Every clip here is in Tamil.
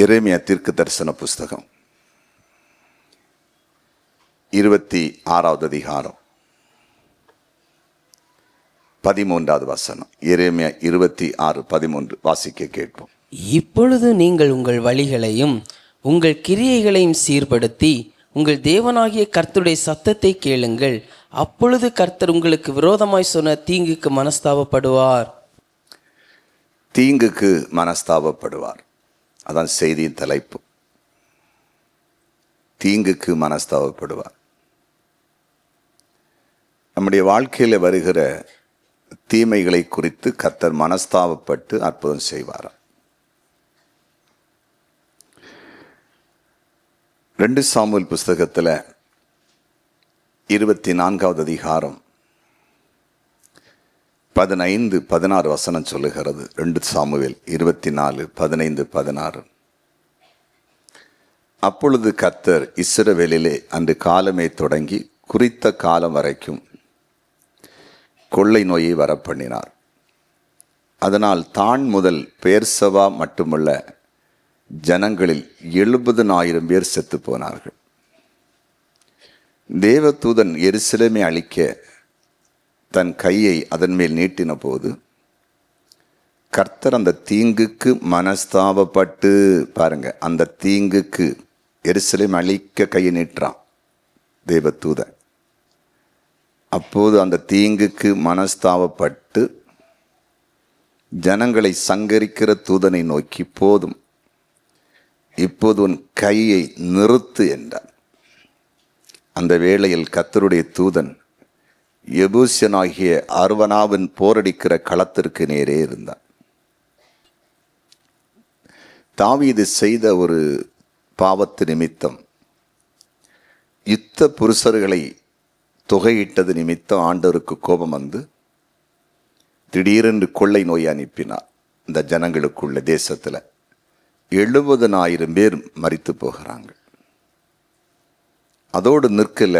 எரேமியா தீர்க்க தரிசன புஸ்தகம் 26வது அதிகாரம் 13வது வசனம். எரேமியா 26:13 வாசிக்க கேட்போம். இப்பொழுது நீங்கள் உங்கள் வழிகளையும் உங்கள் கிரியைகளையும் சீர்படுத்தி உங்கள் தேவனாகிய கர்த்தருடைய சத்தத்தை கேளுங்கள். அப்பொழுது கர்த்தர் உங்களுக்கு விரோதமாய் சொன்ன தீங்குக்கு மனஸ்தாபப்படுவார். தீங்குக்கு மனஸ்தாபப்படுவார், அதான் செய்தியின் தலைப்பு. தீங்குக்கு மனஸ்தாபப்படுவார். நம்முடைய வாழ்க்கையில் வருகிற தீமைகளை குறித்து கர்த்தர் மனஸ்தாபப்பட்டு அற்புதம் செய்வார். 2 சாமுவேல் புஸ்தகத்தில் 24வது அதிகாரம் 15-16 வசனம் சொல்லுகிறது. 2 சாமுவேல் 24:15-16. அப்பொழுது கர்த்தர் இஸ்ரவேலிலே அன்று காலமே தொடங்கி குறித்த காலம் வரைக்கும் கொள்ளை நோயை வரப்பண்ணினார். அதனால் தான் முதல் பெயர்சவா மட்டுமல்ல ஜனங்களில் 70,000 பேர் செத்து போனார்கள். தேவதூதன் எருசலேமை அழிக்க தன் கையை அதன் மேல் நீட்டின போது கர்த்தர் அந்த தீங்குக்கு மனஸ்தாபப்பட்டு, பாருங்க, அந்த தீங்குக்கு எருசலேம் அழிக்க கையை நீட்டுறான் தேவதூதன். அப்போது அந்த தீங்குக்கு மனஸ்தாபப்பட்டு ஜனங்களை சங்கரிக்கிற தூதனை நோக்கி, போதும், இப்போது உன் கையை நிறுத்து என்றார். அந்த வேளையில் கர்த்தருடைய தூதன் எபூசியனாகிய அர்வனாவின் போரடிக்கிற களத்திற்கு நேரே இருந்தார். தாவீது செய்த ஒரு பாவத்து நிமித்தம், யுத்த புருஷர்களை தொகையிட்டது நிமித்தம் ஆண்டவருக்கு கோபம் வந்து திடீரென்று கொள்ளை நோய் அனுப்பினார். இந்த ஜனங்களுக்குள்ள தேசத்தில் 70,000 பேர் மரித்து போகிறாங்க. அதோடு நிற்கல,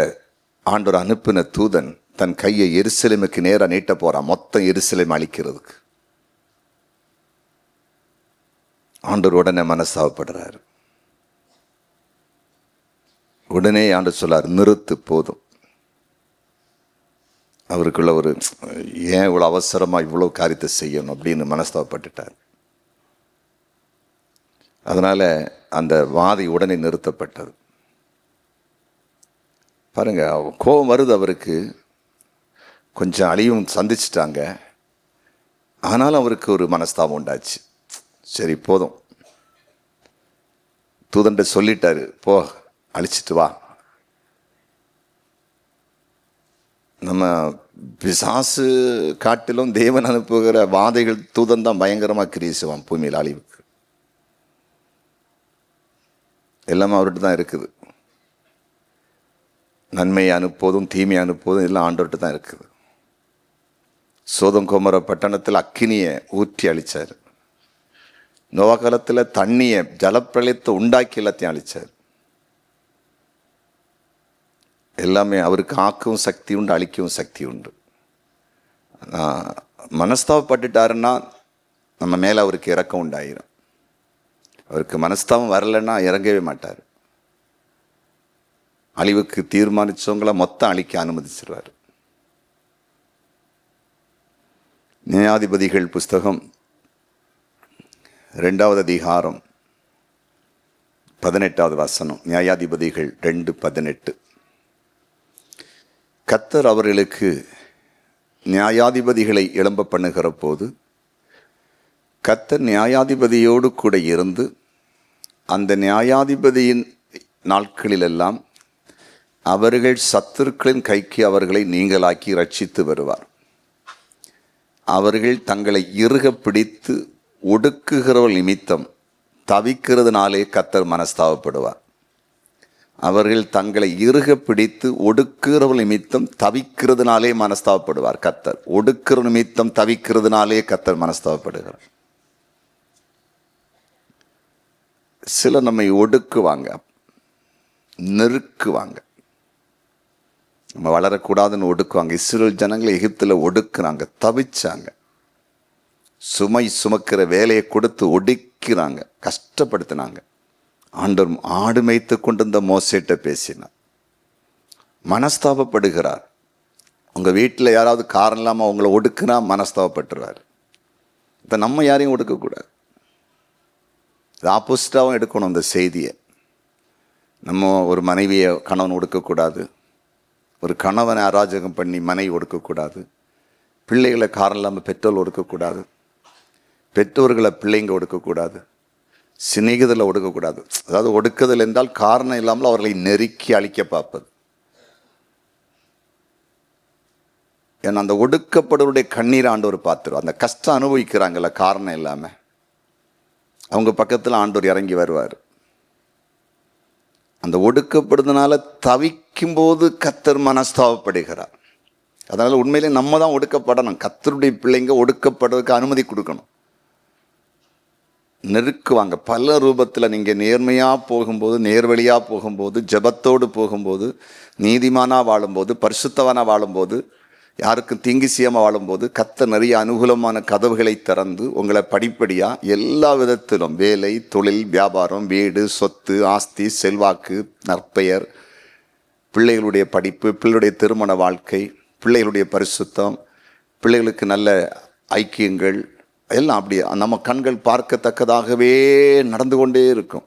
ஆண்டவர் அனுப்பின தூதன் தன் கையை எருசலேமுக்கு நேராக நீட்ட போறான், மொத்தம் எருசலேம் அழிக்கிறதுக்கு. ஆண்டவர் உடனே மனஸ்தாபப்படுறாரு. உடனே ஆண்டவர் சொல்லார், நிறுத்து, போதும். அவருக்குள்ள ஒரு, ஏன் இவ்வளோ அவசரமா இவ்வளோ காரியத்தை செய்யணும் அப்படின்னு மனஸ்தாபப்பட்டுட்டார். அதனால அந்த வாதை உடனே நிறுத்தப்பட்டது. பாருங்க, கோபம் வருது அவருக்கு. கொஞ்சம் அழிவும் சந்திச்சிட்டாங்க. ஆனாலும் அவருக்கு ஒரு மனஸ்தாபம் உண்டாச்சு. சரி, போதும், தூதன்ட்ட சொல்லிட்டாரு, போ, அழிச்சிட்டு வா. நம்ம பிசாசு காட்டிலும் தேவன் அனுப்புகிற வாதைகள் தூதன் தான் பயங்கரமாக கிரியேசுவான் பூமியில் அழிவுக்கு. எல்லாமே அவர்கிட்ட தான் இருக்குது. நன்மையை அனுப்புவதும் தீமையை அனுப்புவதும் எல்லாம் ஆண்டவர்கிட்ட தான் இருக்குது. சோதம் கோமர பட்டணத்தில் அக்கினியை ஊற்றி அழிச்சார். நோவா காலத்தில் தண்ணியை ஜலப்பிரளயத்தை உண்டாக்கி எல்லாத்தையும் அழிச்சார். எல்லாமே அவருக்கு ஆக்கவும் சக்தி உண்டு, அழிக்கவும் சக்தி உண்டு. மனஸ்தாபப்பட்டுட்டாருன்னா நம்ம மேலே அவருக்கு இறக்கம் உண்டாயிரும். அவருக்கு மனஸ்தாபம் வரலைன்னா இறங்கவே மாட்டார். அழிவுக்கு தீர்மானிச்சவங்களை மொத்தம் அழிக்க அனுமதிச்சிருவார். நியாயாதிபதிகள் புஸ்தகம் 2வது அதிகாரம் 18வது வசனம். நியாயாதிபதிகள் 2:18. கர்த்தர் அவர்களுக்கு நியாயாதிபதிகளை எழும்ப பண்ணுகிற போது கர்த்தர் நியாயாதிபதியோடு கூட இருந்து அந்த நியாயாதிபதியின் நாட்களிலெல்லாம் அவர்கள் சத்துருக்களின் கைக்கு அவர்களை நீங்களாக்கி ரட்சித்து வருவார். அவர்கள் தங்களை இறுக பிடித்து ஒடுக்குகிறவர்கள் நிமித்தம் தவிக்கிறதுனாலே கர்த்தர் மனஸ்தாபப்படுவார். அவர்கள் தங்களை இறுக பிடித்து ஒடுக்குகிறவர்கள் நிமித்தம் தவிக்கிறதுனாலே மனஸ்தாபப்படுவார் கர்த்தர். ஒடுக்குற நிமித்தம் தவிக்கிறதுனாலே கர்த்தர் மனஸ்தாபப்படுகிறார். சில நம்மை ஒடுக்குவாங்க, நெருக்குவாங்க, நம்ம வளரக்கூடாதுன்னு ஒடுக்குவாங்க. இஸ்ரேல் ஜனங்களை எகிப்தில் ஒடுக்குனாங்க, தவிச்சாங்க. சுமை சுமக்கிற வேலையை கொடுத்து ஒடுக்கிறாங்க, கஷ்டப்படுத்தினாங்க. ஆண்டவர் ஆடு மேய்த்து கொண்டிருந்த மோசேட்ட பேசினார். மனஸ்தாபப்படுகிறார். உங்கள் வீட்டில் யாராவது காரணம் இல்லாமல் அவங்கள ஒடுக்குனா மனஸ்தாபப்பட்டுருவார். இப்போ நம்ம யாரையும் ஒடுக்கக்கூடாது. இது ஆப்போசிட்டாகவும் எடுக்கணும் இந்த செய்தியை. நம்ம ஒரு மனைவியை கணவன் ஒடுக்கக்கூடாது, ஒரு கணவனை அராஜகம் பண்ணி மனைவி ஒடுக்கக்கூடாது, பிள்ளைகளை காரணம் இல்லாமல் பெற்றோர் ஒடுக்கக்கூடாது, பெற்றோர்களை பிள்ளைங்க ஒடுக்கக்கூடாது, சிநேகிதலை ஒடுக்கக்கூடாது. அதாவது ஒடுக்குதல் என்றால் காரணம் இல்லாமல் அவர்களை நெருக்கி அழிக்க பார்ப்பது. ஏன்னா அந்த ஒடுக்கப்படுவருடைய கண்ணீர் ஆண்டவர் பார்த்துருவோம். அந்த கஷ்டம் அனுபவிக்கிறாங்கல்ல காரணம் இல்லாமல், அவங்க பக்கத்தில் ஆண்டவர் இறங்கி வருவார். அந்த ஒடுக்கப்படுறதுனால தவிக்கும் போது கர்த்தர் மனஸ்தாபப்படுகிறார். அதனால் உண்மையிலே நம்ம தான் ஒடுக்கப்படணும். கர்த்தருடைய பிள்ளைங்க ஒடுக்கப்படுறதுக்கு அனுமதி கொடுக்கணும். நெருக்குவாங்க பல ரூபத்தில். நீங்கள் நேர்மையாக போகும்போது, நேர்வழியாக போகும்போது, ஜெபத்தோடு போகும்போது, நீதிமானாக வாழும்போது, பரிசுத்தவனாக வாழும்போது, யாருக்கும் தீங்கு செய்யாமல் வாழும்போது கர்த்தர் நிறைய அனுகூலமான கதவுகளை திறந்து உங்களை படிப்படியாக எல்லா விதத்திலும் வேலை, தொழில், வியாபாரம், வீடு, சொத்து, ஆஸ்தி, செல்வாக்கு, நற்பெயர், பிள்ளைகளுடைய படிப்பு, பிள்ளைகளுடைய திருமண வாழ்க்கை, பிள்ளைகளுடைய பரிசுத்தம், பிள்ளைகளுக்கு நல்ல ஐக்கியங்கள் எல்லாம் அப்படி நம்ம கண்கள் பார்க்கத்தக்கதாகவே நடந்து கொண்டே இருக்கும்.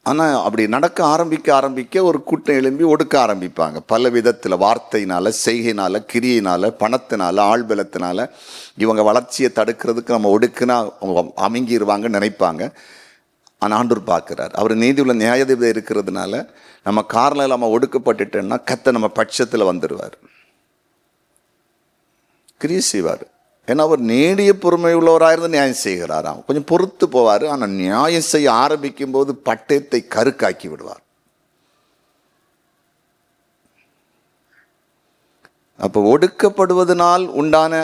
ஆனால் அப்படி நடக்க ஆரம்பிக்க ஒரு கூட்டம் எழும்பி ஒடுக்க ஆரம்பிப்பாங்க. பல விதத்தில், வார்த்தையினால், செய்கையினால், கிரியையினால், பணத்தினால், ஆள்பலத்தினால் இவங்க வளர்ச்சியை தடுக்கிறதுக்கு நம்ம ஒடுக்குனா அவங்க அமைங்கிடுவாங்கன்னு நினைப்பாங்க. ஆனால் ஆண்டவர் பார்க்குறார். அவர் நீதியுள்ள நியாயாதிபதி இருக்கிறதுனால நம்ம காரணம் இல்லாமல் ஒடுக்கப்பட்டுட்டோன்னா கர்த்தர் நம்ம பட்சத்தில் வந்துடுவார், கிரியை செய்வார். ஏன்னா அவர் நீடிய பொறுமை உள்ளவராயிருந்து நியாயம் செய்கிறாராம். கொஞ்சம் பொறுத்து போவார். ஆனால் நியாயம் செய்ய ஆரம்பிக்கும் போது பட்டயத்தை கருக்காக்கி விடுவார். அப்போ ஒடுக்கப்படுவதனால் உண்டான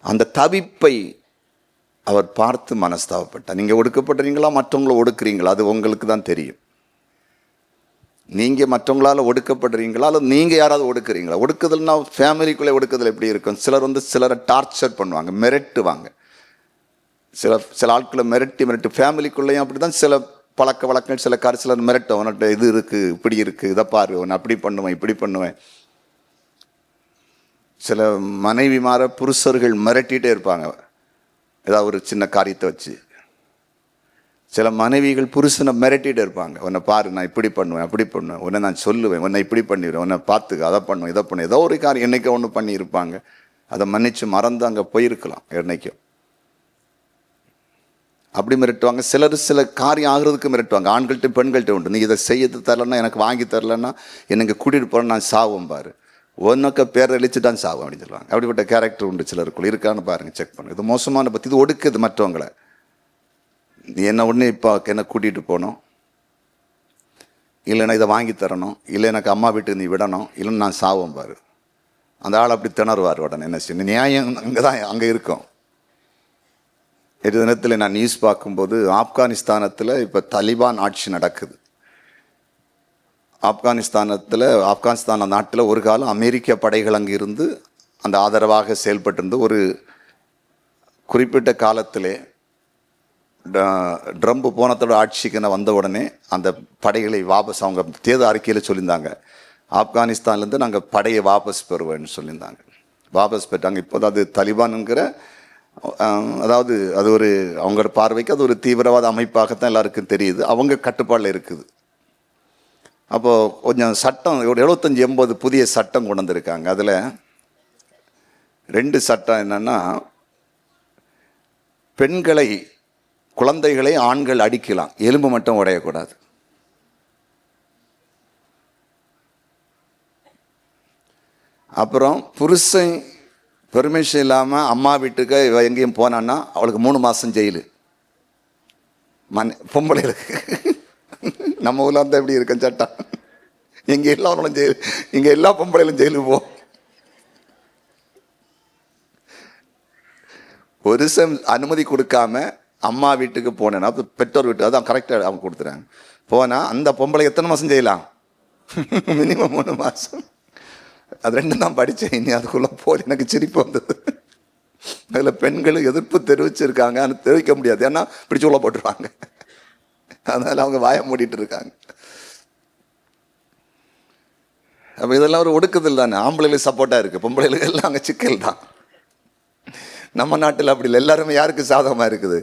அந்த தவிப்பை அவர் பார்த்து மனஸ்தாபப்பட்டார். நீங்கள் ஒடுக்கப்படுறீங்களா, மற்றவங்களை ஒடுக்குறீங்களா, அது உங்களுக்கு தான் தெரியும். நீங்கள் மற்றவங்களால் ஒடுக்கப்படுறீங்களா, அல்லது நீங்கள் யாராவது ஒடுக்குறீங்களா? ஒடுக்குதல்னா ஃபேமிலிக்குள்ளே ஒடுக்குதல் எப்படி இருக்கும்? சிலர் சிலரை டார்ச்சர் பண்ணுவாங்க, மிரட்டுவாங்க. சில ஆட்களை மிரட்டி ஃபேமிலிக்குள்ளேயும் அப்படி தான் சில பழக்க வழக்கங்கள், சிலர் மிரட்டும். அவன்கிட்ட இது இருக்குது, இப்படி இருக்குது, இதை பாரு, அவன் அப்படி பண்ணுவேன், இப்படி பண்ணுவேன். சில மனைவிமார புருஷர்கள் மிரட்டிகிட்டே இருப்பாங்க ஏதாவது ஒரு சின்ன காரியத்தை வச்சு. சில மனைவிகள் புருஷனை மிரட்டிகிட்டே இருப்பாங்க. உன்னை பாரு, நான் இப்படி பண்ணுவேன், அப்படி பண்ணுவேன், உன்னை நான் சொல்லுவேன், உன்னை இப்படி பண்ணிடுவேன், உன்னை பார்த்துக்க, அதை பண்ணுவேன், இதை பண்ணுவேன். ஏதோ ஒரு காரியம் என்றைக்கோ ஒன்று பண்ணியிருப்பாங்க. அதை மன்னித்து மறந்து அங்கே போயிருக்கலாம் என்றைக்கும். அப்படி மிரட்டுவாங்க. சில காரியம் ஆகிறதுக்கு மிரட்டுவாங்க. ஆண்கள்கிட்ட பெண்கள்கிட்ட உண்டு. நீ இதை செய்யறது தரலன்னா, எனக்கு வாங்கி தரலன்னா எனக்கு கூட்டிகிட்டு போகிறேன், நான் சாவும் பாரு, ஒன்றுக்க பேரை அழிச்சுட்டான் சாவும் அப்படின்னு சொல்லுவாங்க. அப்படிப்பட்ட கேரக்டர் உண்டு சிலருக்குள்ள. இருக்கான்னு பாருங்கள், செக் பண்ணுங்க. இது மோசமான பற்றி. இது ஒடுக்குது மற்றவங்களை. நீ என்ன ஒன்று இப்போ என்ன கூட்டிகிட்டு போகணும், இல்லைன்னா இதை வாங்கி தரணும், இல்லை எனக்கு அம்மா வீட்டுக்கு நீ விடணும், இல்லைன்னு நான் சாவும் பாரு. அந்த ஆள் அப்படி திணறுவார். உடனே என்ன செய்யணும்? நியாயம் அங்கே இருக்கும். ஒரு தினத்தில் நான் நியூஸ் பார்க்கும்போது ஆப்கானிஸ்தானத்தில் இப்போ தலிபான் ஆட்சி நடக்குது. ஆப்கானிஸ்தான் நாட்டில் ஒரு காலம் அமெரிக்க படைகள் அங்கே இருந்து அந்த ஆதரவாக செயல்பட்டிருந்து ஒரு குறிப்பிட்ட காலத்திலே ட்ரம்ப் போனத்தோட ஆட்சிக்கு நான் வந்த உடனே அந்த படைகளை வாபஸ், அவங்க தேர்தல் அறிக்கையில் சொல்லியிருந்தாங்க, ஆப்கானிஸ்தான்லேருந்து நாங்கள் படையை வாபஸ் பெறுவேன்னு சொல்லியிருந்தாங்க. வாபஸ் பெற்றாங்க. இப்போது அது தலிபானுங்கிற, அதாவது அது ஒரு அவங்க பார்வைக்கு அது ஒரு தீவிரவாத அமைப்பாகத்தான் எல்லாருக்கும் தெரியுது. அவங்க கட்டுப்பாடில் இருக்குது. அப்போது கொஞ்சம் சட்டம், ஒரு 75-80 புதிய சட்டம் கொண்டு வந்திருக்காங்க. அதில் 2 சட்டம் என்னென்னா, பெண்களை, குழந்தைகளை ஆண்கள் அடிக்கலாம், எலும்பு மட்டும் உடையக்கூடாது. அப்புறம் புருஷன் பெர்மிஷன் இல்லாமல் அம்மா வீட்டுக்கு எங்கேயும் போனான்னா அவளுக்கு 3 மாதம் ஜெயிலு. பொம்பளைகளுக்கு நம்ம ஊரில் வந்து எப்படி இருக்கும் சட்டம்? இங்கே எல்லாரும் ஜெயிலு, இங்கே எல்லா பொம்பளைகளும் ஜெயிலுக்கு போ. புருஷன் அனுமதி கொடுக்காம அம்மா வீட்டுக்கு போனேன்னா, பெற்றோர் வீட்டுக்கு, அதான் கரெக்டாக அவங்க கொடுத்துறாங்க. போனால் அந்த பொம்பளை எத்தனை மாதம் செய்யலாம்? மினிமம் 3 மாதம். அது 2 தான் படித்தேன். இனி அதுக்குள்ளே போய் எனக்கு சிரிப்பு வந்தது. அதில் பெண்கள் எதிர்ப்பு தெரிவிச்சிருக்காங்க. ஆனால் தெரிவிக்க முடியாது, ஏன்னா இப்படி சொல்ல போட்டுருவாங்க. அதனால் அவங்க வாயை மூடிட்டு இருக்காங்க. அப்போ இதெல்லாம் ஒரு ஒடுக்குதல் தானே. ஆம்பளைகளுக்கு சப்போர்ட்டாக இருக்குது, பொம்பளைகளுக்கு எல்லாம் அங்கே சிக்கல் தான். நம்ம நாட்டில் அப்படி இல்லை, எல்லாருமே யாருக்கு சாதகமாக இருக்குது.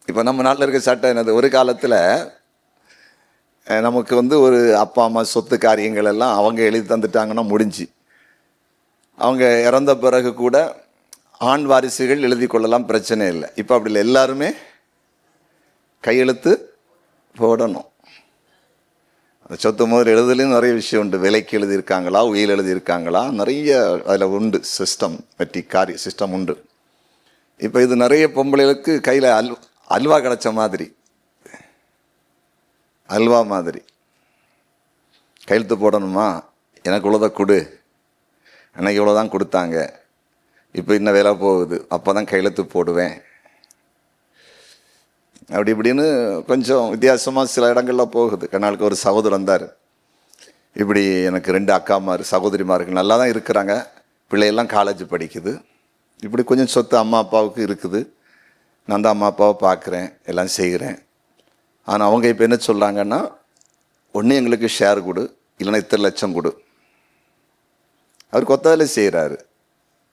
இப்போ நம்ம நாட்டில் இருக்க சட்டம் என்னது, ஒரு காலத்தில் நமக்கு ஒரு அப்பா அம்மா சொத்து காரியங்கள் எல்லாம் அவங்க எழுதி தந்துட்டாங்கன்னா முடிஞ்சு. அவங்க இறந்த பிறகு கூட ஆண் வாரிசுகள் எழுதி கொள்ளலாம், பிரச்சனை இல்லை. இப்போ அப்படி இல்லை, எல்லாருமே கையெழுத்து போடணும். அந்த சொத்து முதல் எழுதுலேயும் நிறைய விஷயம் உண்டு. விலைக்கு எழுதியிருக்காங்களா, உயில் எழுதியிருக்காங்களா, நிறைய அதில் உண்டு சிஸ்டம், பற்றி சிஸ்டம் உண்டு. இப்போ இது நிறைய பொம்பளைகளுக்கு கையில் அல்வா கிடச்ச மாதிரி, அல்வா மாதிரி. கையெழுத்து போடணுமா, எனக்கு இவ்வளோதான் கொடு, எனக்கு இவ்வளோ தான் கொடுத்தாங்க, இப்போ இன்னும் வேலை போகுது, அப்போ தான் கையெழுத்து போடுவேன். அப்படி இப்படின்னு கொஞ்சம் வித்தியாசமாக சில இடங்களில் போகுது. கண்ணாளுக்கு ஒரு சகோதரர் வந்தார். இப்படி எனக்கு 2 அக்காமார் சகோதரிமார்கள் நல்லா தான் இருக்கிறாங்க, பிள்ளையெல்லாம் காலேஜ் படிக்குது, இப்படி கொஞ்சம் சொத்து அம்மா அப்பாவுக்கு இருக்குது, நான் தான் அம்மா அப்பாவை பார்க்குறேன், எல்லாம் செய்கிறேன். ஆனால் அவங்க இப்போ என்ன சொல்கிறாங்கன்னா, ஒன்று எங்களுக்கு ஷேர் கொடு, இல்லைன்னா இத்தனை லட்சம் கொடு. அவர் கொத்ததில் செய்கிறாரு,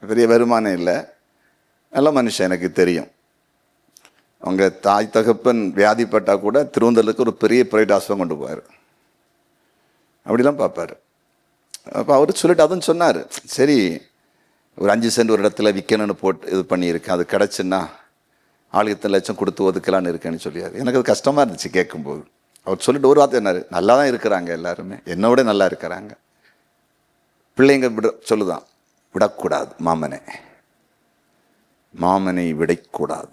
பெரிய வருமானம் இல்லை, நல்ல மனுஷன், எனக்கு தெரியும். அவங்க தாய் தகப்பன் வியாதிப்பட்டால் கூட திருவந்தலுக்கு ஒரு பெரிய ப்ரைவேட் ஹாஸ்பிட்டல் கொண்டு போவார், அப்படிலாம் பார்ப்பார். அப்போ அவர் சொல்லிட்டு அதுவும் சொன்னார், சரி ஒரு 5 சென்ட் ஒரு இடத்துல விற்கணும்னு போட்டு இது பண்ணியிருக்கேன், அது கிடச்சுன்னா ஆளுக்கு இத்தனை லட்சம் கொடுத்து ஒதுக்கலான்னு இருக்கேன்னு சொல்லியார். எனக்கு அது கஷ்டமாக இருந்துச்சு கேட்கும்போது. அவர் சொல்லிட்டு ஒரு வார்த்தை என்னார், நல்லா தான் இருக்கிறாங்க எல்லாருமே, என்னோட நல்லா இருக்கிறாங்க, பிள்ளைங்க சொல்லுதான், விடக்கூடாது மாமனை, மாமனை விடக்கூடாது.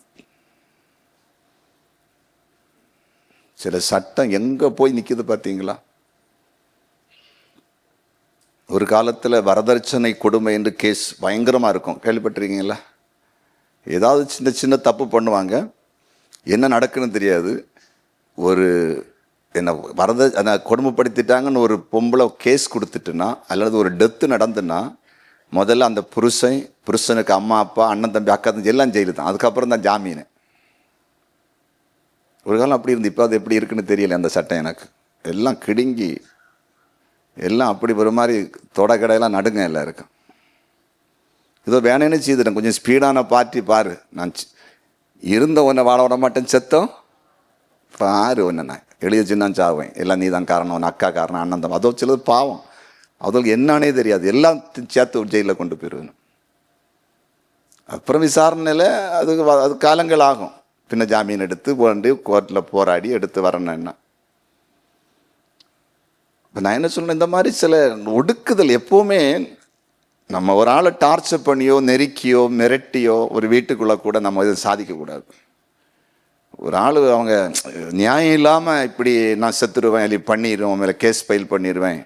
சில சட்டம் எங்கே போய் நிற்கிது பார்த்தீங்களா. ஒரு காலத்தில் வரதட்சணை கொடுமை என்று கேஸ் பயங்கரமாக இருக்கும், கேள்விப்பட்டிருக்கீங்களா? ஏதாவது சின்ன சின்ன தப்பு பண்ணுவாங்க, என்ன நடக்குன்னு தெரியாது. ஒரு என்ன கொடுமைப்படுத்திட்டாங்கன்னு ஒரு பொம்பளை கேஸ் கொடுத்துட்டுனா, அல்லது ஒரு டெத்து நடந்துன்னா, முதல்ல அந்த புருஷனுக்கு அம்மா அப்பா அண்ணன் தம்பி அக்கா தம்பி எல்லாம் ஜெயிலு தான், அதுக்கப்புறம் தான் ஜாமீன். ஒரு காலம் அப்படி இருந்து, இப்போ அது எப்படி இருக்குன்னு தெரியல அந்த சட்டம் எனக்கு. எல்லாம் கிடுங்கி எல்லாம் அப்படி ஒரு மாதிரி தொடக்கடையெல்லாம் நடுங்க எல்லாருக்கும். இதோ வேணேன்னு செய்துட்டேன், கொஞ்சம் ஸ்பீடான பார்ட்டி பாரு, நான் இருந்த ஒன்றை வாழ விட மாட்டேன், செத்தோம் பாரு ஒன்று, நான் எழுதி வச்சுன்னு சாவேன், எல்லாம் நீ தான் காரணம், உன் அக்கா காரணம், அண்ணன் தான். அதோ சிலது பாவம், அதுக்கு என்னன்னே தெரியாது, எல்லாம் சேர்த்து ஜெயிலில் கொண்டு போயிடுவேன். அப்புறம் விசாரணையில் அது காலங்கள் ஆகும், பின்ன ஜாமீன் எடுத்து கொண்டு கோர்ட்டில் போராடி எடுத்து வரணும்னா. இப்போ நான் என்ன சொல்கிறேன், இந்த மாதிரி சில ஒடுக்குதல் எப்போவுமே நம்ம ஒரு ஆளை டார்ச்சர் பண்ணியோ நெருக்கியோ மிரட்டியோ ஒரு வீட்டுக்குள்ளே கூட நம்ம இதை சாதிக்கக்கூடாது. ஒரு ஆள் அவங்க நியாயம் இல்லாமல் இப்படி நான் செத்துடுவேன், இல்லை பண்ணிடுவேன், மேலே கேஸ் ஃபைல் பண்ணிடுவேன்,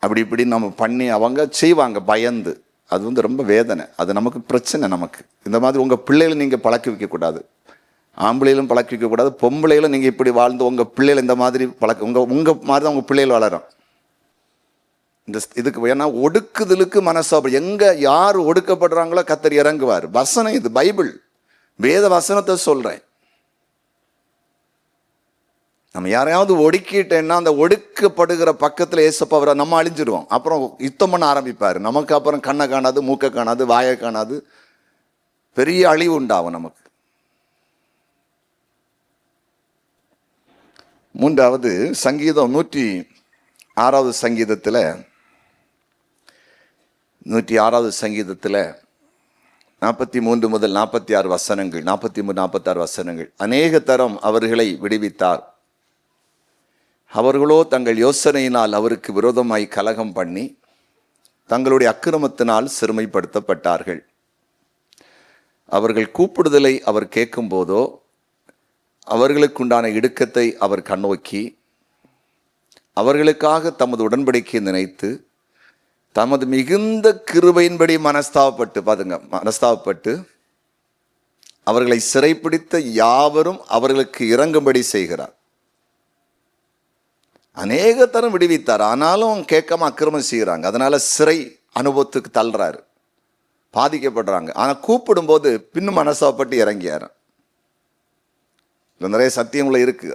அப்படி இப்படி நம்ம பண்ணி அவங்க செய்வாங்க பயந்து. அது ரொம்ப வேதனை, அது நமக்கு பிரச்சனை. நமக்கு இந்த மாதிரி உங்கள் பிள்ளைகளை நீங்கள் பழக்க வைக்கக்கூடாது, ஆம்பளையிலும் பழக்க வைக்கக்கூடாது, பொம்பளையிலும் நீங்கள் இப்படி வாழ்ந்து உங்கள் பிள்ளைகள் இந்த மாதிரி பழக்க உங்கள் மாதிரி தான் உங்கள் பிள்ளைகள் வளரும். இந்த இதுக்கு ஏன்னா ஒடுக்குதலுக்கு மனசாபம், எங்கே யார் ஒடுக்கப்படுறாங்களோ கர்த்தர் இறங்குவார். வசனம் இது, பைபிள் வேத வசனத்தை சொல்கிறேன். நம்ம யாரையாவது ஒடுக்கிட்டேன்னா அந்த ஒடுக்கப்படுகிற பக்கத்தில் ஏசப்பா அவரை நம்ம அழிஞ்சிடுவோம். அப்புறம் யுத்தம் பண்ண ஆரம்பிப்பார் நமக்கு. அப்புறம் கண்ணை காணாது, மூக்கை காணாது, வாயை காணாது, பெரிய அழிவு உண்டாகும் நமக்கு. 3வது சங்கீதம் 106வது சங்கீதத்தில் 106வது சங்கீதத்தில் 43 முதல் 46 வசனங்கள், 43, 46 வசனங்கள். அநேக தரம் அவர்களை விடுவித்தார், அவர்களோ தங்கள் யோசனையினால் அவருக்கு விரோதமாய் கலகம் பண்ணி தங்களுடைய அக்கிரமத்தினால் சிறுமைப்படுத்தப்பட்டார்கள். அவர்கள் கூப்பிடுதலை அவர் கேட்கும் போதோ அவர்களுக்குண்டான இடுக்கத்தை அவர் கண்ணோக்கி அவர்களுக்காக தமது உடன்படிக்கையை நினைத்து தமது மிகுந்த கிருபையின்படி மனஸ்தாபப்பட்டு அவர்களை சிறைப்பிடித்த யாவரும் அவர்களுக்கு இறங்கும்படி செய்கிறார். அநேக தரம் விடுவித்தார், ஆனாலும் கேட்காம அக்கிரமம் செய்கிறாங்க. அதனால சிறை அனுபவத்துக்கு தள்ளுறாரு. பாதிக்கப்படுறாங்க. ஆனால் கூப்பிடும்போது பின்னும் மனஸ்தாபப்பட்டு இறங்கியாரு. நிறைய சத்தியங்கள இருக்கு,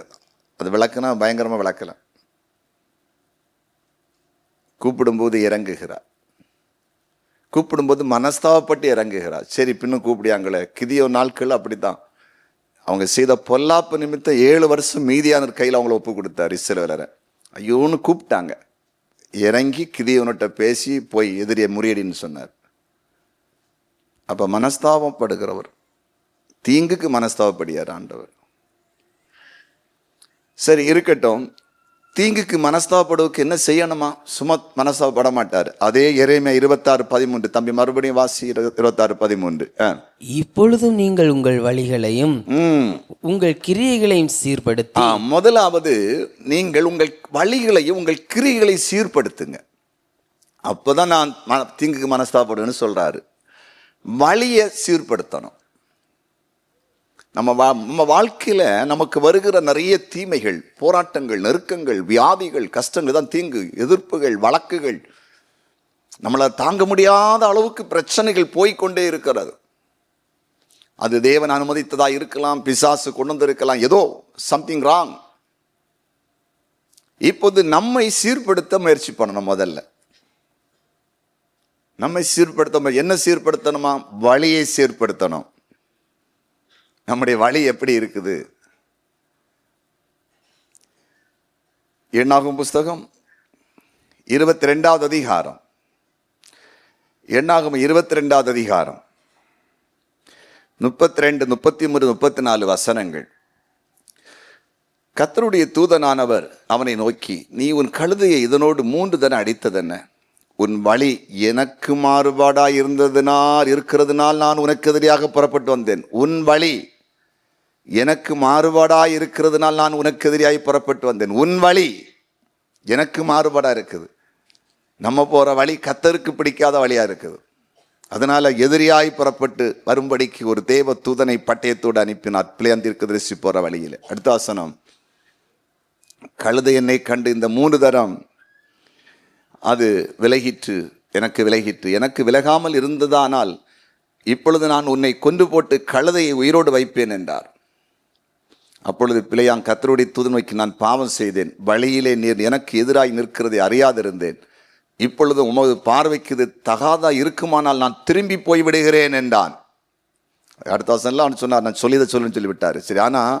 அது விளக்குனா பயங்கரமாக விளக்கல. கூப்பிடும்போது இறங்குகிறார், கூப்பிடும்போது மனஸ்தாபப்பட்டு இறங்குகிறார். சரி பின்னும் கூப்பிடியாங்களே. கிதியோ நாட்கள் அப்படித்தான். அவங்க செய்த பொல்லாப்பு நிமித்தம் 7 வருஷம் மீதியான கையில் அவங்கள ஒப்பு கொடுத்தார் இஸ்ரவேலரை. ஐயோன்னு கூப்பிட்டாங்க. இறங்கி கிதியோன்கிட்ட பேசி போய் எதிரியை முறியடின்னு சொன்னார். அப்போ மனஸ்தாபப்படுகிறவர், தீங்குக்கு மனஸ்தாபப்படியார் ஆண்டவர். சரி இருக்கட்டும், தீங்குக்கு மனஸ்தாபப்படுவதற்கு என்ன செய்யணுமா? சும்மா மனஸ்தாபப்பட மாட்டார். அதே எரேமியா 26:13. தம்பி மறுபடியும் வாசி 26:13. இப்பொழுதும் நீங்கள் உங்கள் வழிகளையும் உங்கள் கிரியைகளையும் சீர்படுத்தி. முதலாவது நீங்கள் உங்கள் வழிகளையும் உங்கள் கிரியைகளை சீர்படுத்துங்க. அப்போதான் நான் தீங்குக்கு மனஸ்தாபப்படுவேன்னு சொல்றாரு. வழியை சீர்படுத்தணும். நம்ம வாழ்க்கையில நமக்கு வருகிற நிறைய தீமைகள், போராட்டங்கள், நெருக்கங்கள், வியாதிகள், கஷ்டங்கள் தான் தீங்கு, எதிர்ப்புகள், வழக்குகள், நம்மளை தாங்க முடியாத அளவுக்கு பிரச்சனைகள் போய்கொண்டே இருக்கிறது. அது தேவன் அனுமதித்ததா இருக்கலாம், பிசாசு கொண்டு வந்திருக்கலாம், ஏதோ சம்திங் ராங். இப்போது நம்மை சீர்படுத்த முயற்சி பண்ணணும். முதல்ல நம்மை சீர்படுத்த என்ன சீர்படுத்தணுமா? வழியை சீர்படுத்தணும். நம்முடைய வழி எப்படி இருக்குது? எண்ணாகும் புஸ்தகம் 22வது அதிகாரம், எண்ணாகும் 22வது அதிகாரம் 32, 33, 34 வசனங்கள். கர்த்தருடைய தூதனானவர் அவனை நோக்கி, நீ உன் கழுதையை இதனோடு 3 தடவை அடித்ததென்ன? உன் வழி எனக்கு மாறுபாடாய் இருக்கிறதுனால் நான் உனக்கு எதிரியாக புறப்பட்டு வந்தேன். உன் வழி எனக்கு மாறுபாடாய் இருக்கிறதுனால் நான் உனக்கு எதிரியாய் புறப்பட்டு வந்தேன். உன் வழி எனக்கு மாறுபாடா இருக்குது. நம்ம போற வழி கர்த்தருக்கு பிடிக்காத வழியா இருக்குது. அதனால எதிரியாய் புறப்பட்டு வரும்படிக்கு ஒரு தேவ தூதனை பட்டயத்தோடு அனுப்பினார் பிள்ளையான் தீர்க்கதரிசி போற வழியில். அடுத்த வசனம், கழுதை என்னை கண்டு இந்த 3 தரம் அது விலகிற்று, எனக்கு விலகாமல் இருந்ததானால் இப்பொழுது நான் உன்னை கொண்டு போட்டு கழுதையை உயிரோடு வைப்பேன் என்றார். அப்பொழுது பிள்ளையான் கர்த்தருடைய தூதன் நோக்கி, நான் பாவம் செய்தேன், வழியிலே நீர் எனக்கு எதிராய் நிற்கிறதை அறியாதிருந்தேன். இப்பொழுது உமது பார்வைக்கு இது தகாதா இருக்குமானால் நான் திரும்பி போய்விடுகிறேன் என்றான். அடுத்த வசனம்லாம் அவன் சொன்னார், நான் சொல்லுன்னு சொல்லிவிட்டாரு. சரி, ஆனால்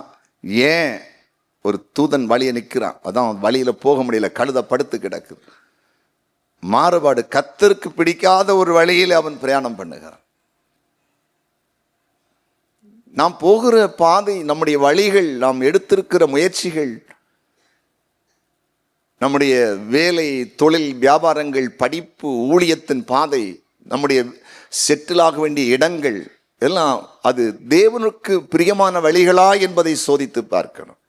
ஏன் ஒரு தூதன் வழியை நிற்கிறான்? அதான் வழியில போக முடியல, கழுதை படுத்து கிடக்குது. மாறுபாடு, கர்த்தருக்கு பிடிக்காத ஒரு வழியில் அவன் பிரயாணம் பண்ணுகிறான். நாம் போகிற பாதை, நம்முடைய வழிகள், நாம் எடுத்திருக்கிற முயற்சிகள், நம்முடைய வேலை, தொழில், வியாபாரங்கள், படிப்பு, ஊழியத்தின் பாதை, நம்முடைய செட்டில் ஆக வேண்டிய இடங்கள் எல்லாம் அது தேவனுக்கு பிரியமான வழிகளா என்பதை சோதித்து பார்க்கணும்.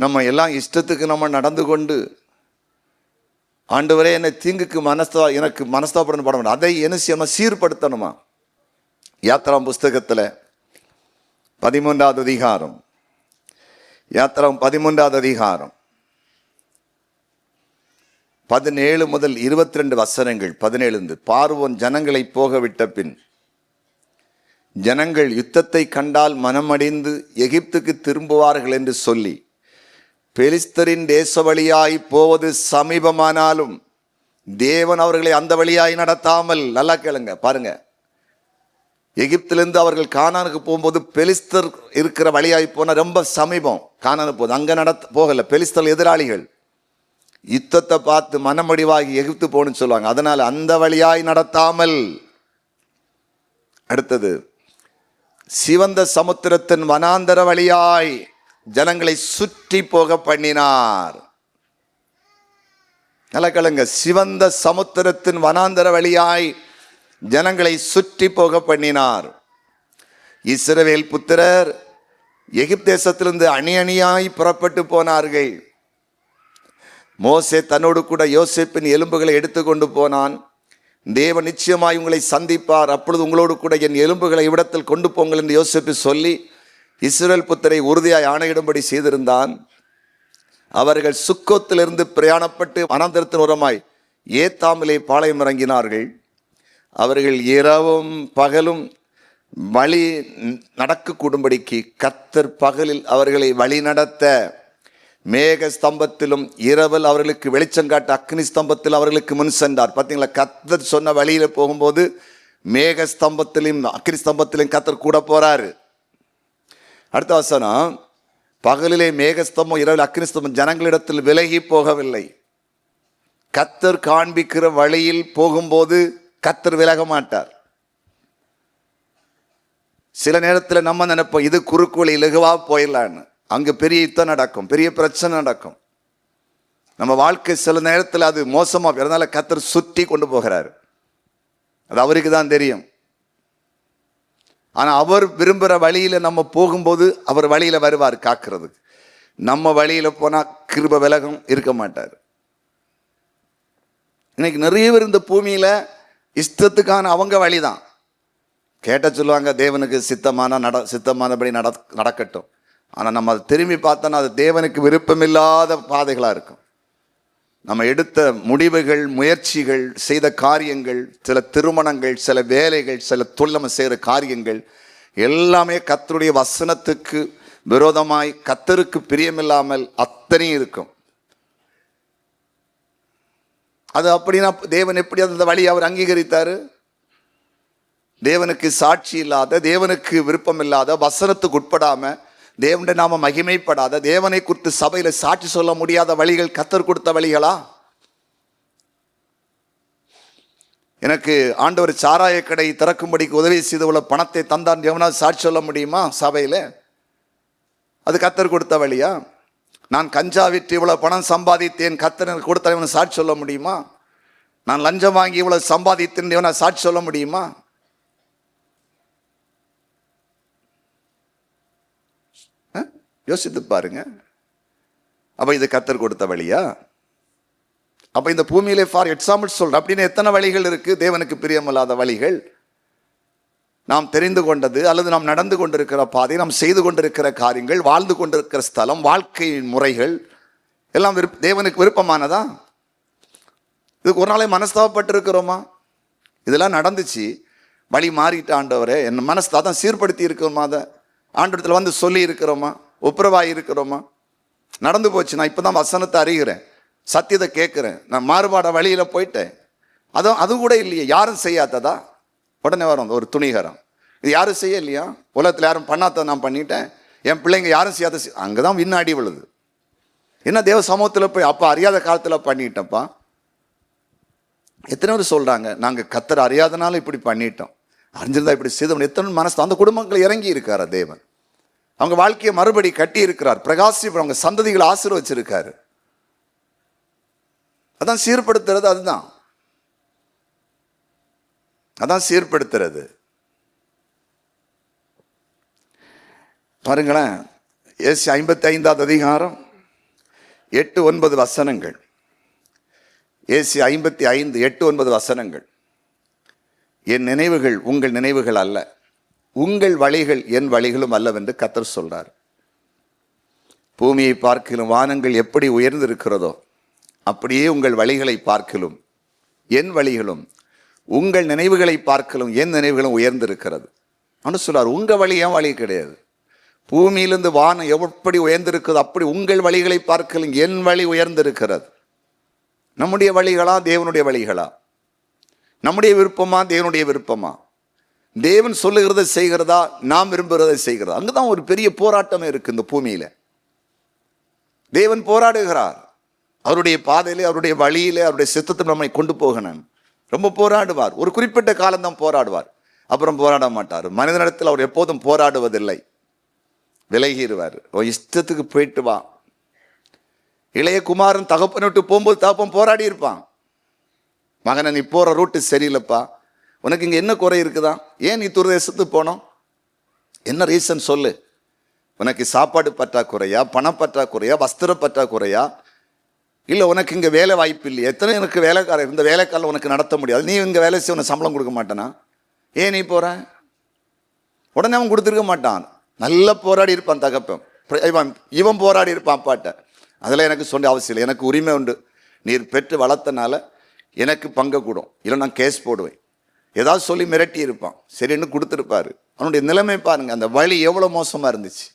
நம்ம எல்லாம் இஷ்டத்துக்கு நம்ம நடந்து கொண்டு, ஆண்டவரே என்னை தீங்குக்கு எனக்கு மனஸ்தாபப்படணும் பட வேண்டாம், அதை என்ன செய்யணும்? சீர்படுத்தணுமா? யாத்திராம் புஸ்தகத்தில் 13வது அதிகாரம், யாத்திராம் 13வது அதிகாரம் 17 முதல் 22 வசனங்கள். 17, பார்வோன் ஜனங்களை போகவிட்ட பின் ஜனங்கள் யுத்தத்தை கண்டால் மனமடிந்து எகிப்துக்கு திரும்புவார்கள் என்று சொல்லி பெலிஸ்தரின் தேச வழியாய் போவது சமீபமானாலும் தேவன் அவர்களை அந்த வழியாய் நடத்தாமல், நல்லா கேளுங்க பாருங்க, எகிப்திலிருந்து அவர்கள் கானானுக்கு போகும்போது பெலிஸ்தர் இருக்கிற வழியாய் போன ரொம்ப சமீபம் கானானு போகுது, அங்க போகல. பெலிஸ்தர் எதிராளிகள், யுத்தத்தை பார்த்து மனமடிவாகி எகிப்து போகணும்னு சொல்லுவாங்க. அதனால அந்த வழியாய் நடத்தாமல், அடுத்தது சிவந்த சமுத்திரத்தின் வனாந்தர வழியாய் ஜனங்களை சுற்றி போக பண்ணினார். நல்லா கேளுங்க, சிவந்த சமுத்திரத்தின் வனாந்தர வழியாய் ஜனங்களை சுற்றி போக பண்ணினார். இஸ்ரவேல் புத்திரர் எகிப்து தேசத்திலிருந்து அணி அணியாய் புறப்பட்டு போனார்கள். மோசே தன்னோடு கூட யோசேப்பின் எலும்புகளை எடுத்துக்கொண்டு போனான். தேவன் நிச்சயமாய் உங்களை சந்திப்பார், அப்பொழுது உங்களோடு கூட என் எலும்புகளை இவ்விடத்தில் கொண்டு போங்கள் என்று யோசேப்பு சொல்லி இஸ்ரவேல் புத்தரை உறுதியாய் ஆணையிடும்படி செய்திருந்தான். அவர்கள் சுக்கோத்திலிருந்து பிரயாணப்பட்டு வனாந்தரத்தின் ஓரமாய் ஏத்தாமிலே பாளையம் இறங்கினார்கள். அவர்கள் இரவும் பகலும் வழி நடக்க கூடும்படிக்கு கர்த்தர் பகலில் அவர்களை வழி நடத்த மேக ஸ்தம்பத்திலும் இரவில் அவர்களுக்கு வெளிச்சம் காட்ட அக்னி ஸ்தம்பத்தில் அவர்களுக்கு முன் சென்றார். பார்த்தீங்களா, கர்த்தர் சொன்ன வழியில போகும்போது மேக ஸ்தம்பத்திலும் அக்னி ஸ்தம்பத்திலும் கர்த்தர் கூட போறாரு. அடுத்த வசனம், பகலிலே மேகஸ்தம்பம் இரவில் அக்னி ஸ்தம்பம் ஜனங்களிடத்தில் விலகி போகவில்லை. கர்த்தர் காண்பிக்கிற வழியில் போகும்போது கர்த்தர் விலக மாட்டார். சில நேரத்தில் நம்ம நினைப்போம் இது குறுக்கு வழி, இலகுவா போயிடலான்னு. அங்கே பெரிய யுத்தம் நடக்கும், பெரிய பிரச்சனை நடக்கும். நம்ம வாழ்க்கை சில நேரத்தில் அது மோசமாக இருந்தால கர்த்தர் சுற்றி கொண்டு போகிறாரு. அது அவருக்கு தான் தெரியும். ஆனால் அவர் விரும்புகிற வழியில் நம்ம போகும்போது அவர் வழியில் வருவார் காக்கிறதுக்கு. நம்ம வழியில் போனால் கிருபை விலகம் இருக்க மாட்டார். இன்னைக்கு நிறைய பேர் இந்த பூமியில் இஷ்டத்துக்கான அவங்க வழி தான் கேட்ட சொல்லுவாங்க, தேவனுக்கு சித்தமானபடி நடக்கட்டும். ஆனால் நம்ம அதை திரும்பி பார்த்தோன்னா அது தேவனுக்கு விருப்பமில்லாத பாதைகளாக இருக்கும். நம்ம எடுத்த முடிவுகள், முயற்சிகள், செய்த காரியங்கள், சில திருமணங்கள், சில வேலைகள், சில தொழில் நம்ம செய்கிற காரியங்கள் எல்லாமே கர்த்தருடைய வசனத்துக்கு விரோதமாய், கர்த்தருக்கு பிரியமில்லாமல் அத்தனையும் இருக்கும். அது அப்படின்னா தேவன் எப்படி அந்த வழியை அவர் அங்கீகரித்தாரு? தேவனுக்கு சாட்சி இல்லாத, தேவனுக்கு விருப்பம் இல்லாத, வசனத்துக்கு உட்படாம, தேவனுடைய நாம மகிமைப்படாத, தேவனை குறித்து சபையில சாட்சி சொல்ல முடியாத வழிகள் கர்த்தர் கொடுத்த வழிகளா? எனக்கு ஆண்டவர் சாராய கடை திறக்கும்படிக்கு உதவி செய்து பணத்தை தந்தான் எவனா சாட்சி சொல்ல முடியுமா சபையில? அது கர்த்தர் கொடுத்த வழியா? நான் கஞ்சா விட்டு இவ்வளவு பணம் சம்பாதித்தேன், கர்த்தர் கொடுத்த சாட்சி சொல்ல முடியுமா? நான் லஞ்சம் வாங்கி இவ்வளவு சம்பாதித்தேன் எவனா சாட்சி சொல்ல முடியுமா? யோசித்து பாருங்க. அப்ப இது கர்த்தர் கொடுத்த வழியா? அப்ப இந்த பூமியிலே ஃபார் எக்ஸாம்பிள் சொல்ற அப்படின்னு எத்தனை வழிகள் இருக்கு? தேவனுக்கு பிரியமில்லாத வழிகள். நாம் தெரிந்து கொண்டது அல்லது நாம் நடந்து கொண்டிருக்கிற பாதை, நாம் செய்து கொண்டிருக்கிற காரியங்கள், வாழ்ந்து கொண்டிருக்கிற ஸ்தலம், வாழ்க்கை முறைகள் எல்லாம் தேவனுக்கு விருப்பமானதா? இதுக்கு ஒரு நாளை மனஸ்தாபப்பட்டிருக்கிறோமா? இதெல்லாம் நடந்துச்சு, வழி மாறிட்டு ஆண்டவரே என் மனஸ்தான் சீர்படுத்தி இருக்கிறோமா? அதை ஆண்டவரத்தில் வந்து சொல்லி இருக்கிறோமா? ஒப்புரவாகி இருக்கிறோமா? நடந்து போச்சு. நான் இப்போதான் வசனத்தை அறிகிறேன், சத்தியத்தை கேட்குறேன், நான் மாறுபாட வழியில் போயிட்டேன். அது கூட இல்லையே, யாரும் செய்யாததா? உடனே வரும் ஒரு துணிகரம், இது யாரும் செய்ய இல்லையா? உலகத்தில் யாரும் பண்ணாத நான் பண்ணிட்டேன், என் பிள்ளைங்க யாரும் செய்யாத. அங்கே தான் விண்ணாடி விழுது. என்ன தேவ சமூகத்தில் போய் அப்போ அறியாத காலத்தில் பண்ணிட்டேன்ப்பா. எத்தனை பேர் சொல்கிறாங்க, நாங்கள் கர்த்தர் அறியாதனால இப்படி பண்ணிட்டோம், அறிஞ்சிருந்தா இப்படி செய்தோம். எத்தனை மனசு அந்த குடும்பங்கள் இறங்கி இருக்காரா தேவன்? அவங்க வாழ்க்கையை மறுபடி கட்டி இருக்கிறார், பிரகாசி அவங்க சந்ததிகளை ஆசீர்வச்சிருக்காரு. அதான் சீர்படுத்துறது. அதான் சீர்படுத்துறது. பாருங்களேன், ஏசாயா 55 அதிகாரம் 8-9 வசனங்கள். ஏசாயா 55 8-9 வசனங்கள். என் நினைவுகள் உங்கள் நினைவுகள் அல்ல, உங்கள் வழிகள் என் வழிகளும் அல்லவென்று கர்த்தர் சொல்றார். பூமியை பார்க்கிலும் வானங்கள் எப்படி உயர்ந்திருக்கிறதோ அப்படியே உங்கள் வழிகளை பார்க்கிலும் என் வழிகளும், உங்கள் நினைவுகளை பார்க்கலும் என் நினைவுகளும் உயர்ந்திருக்கிறது. அப்படின்னு சொல்றார். உங்க வழி என் வழி கிடையாது. பூமியிலிருந்து வானம் எப்படி உயர்ந்திருக்கிறது அப்படி உங்கள் வழிகளை பார்க்கலும் என் வழி உயர்ந்திருக்கிறது. நம்முடைய வழிகளா தேவனுடைய வழிகளா? நம்முடைய விருப்பமா தேவனுடைய விருப்பமா? தேவன் சொல்லுகிறத செய்கிறதா, நாம் விரும்புகிறதை செய்கிறதா? அங்குதான் ஒரு பெரிய போராட்டமே இருக்கு இந்த பூமியில. தேவன் போராடுகிறார். அவருடைய பாதையிலே, அவருடைய வழியிலே, அவருடைய சித்தத்தை நம்மை கொண்டு போகணும். ரொம்ப போராடுவார். ஒரு குறிப்பிட்ட காலம்தான் போராடுவார், அப்புறம் போராட மாட்டார். மனிதனிடத்தில் அவர் எப்போதும் போராடுவதில்லை, விலகிடுவார். இஷ்டத்துக்கு போயிட்டு வா. இளைய குமாரன் தகப்பனை விட்டு போகும்போது தகப்பன் போராடி இருப்பான். மகனை நீ போற ரூட்டு சரியில்லைப்பா, உனக்கு இங்கே என்ன குறை இருக்குதா, ஏன் நீ துர்தேசத்துக்கு போனோம், என்ன ரீசன் சொல்லு. உனக்கு சாப்பாடு பற்றாக்குறையா, பணப்பற்றாக்குறையா, வஸ்திர பற்றாக்குறையா, இல்லை உனக்கு இங்கே வேலை வாய்ப்பு இல்லையா? எத்தனை எனக்கு வேலைக்காரர், இந்த வேலைக்காரில் உனக்கு நடத்த முடியாது, நீ இங்கே வேலை செய்ய உனக்கு சம்பளம் கொடுக்க மாட்டானா, ஏன் நீ போற? உடனே அவன் கொடுத்துருக்க மாட்டான். நல்லா போராடி இருப்பான் தகப்பன், இவன் போராடி இருப்பான் அப்பாட்ட. அதெல்லாம் எனக்கு சொல்ல அவசியம் இல்லை, எனக்கு உரிமை உண்டு. நீர் பெற்று வளர்த்தனால எனக்கு பங்கு கூடும், இல்லை நான் கேஸ் போடுவேன், ஏதாவது சொல்லி மிரட்டி இருப்பான். சரின்னு கொடுத்துருப்பாரு. அவனுடைய நிலைமை பாருங்க, அந்த வழி எவ்வளோ மோசமாக இருந்துச்சு,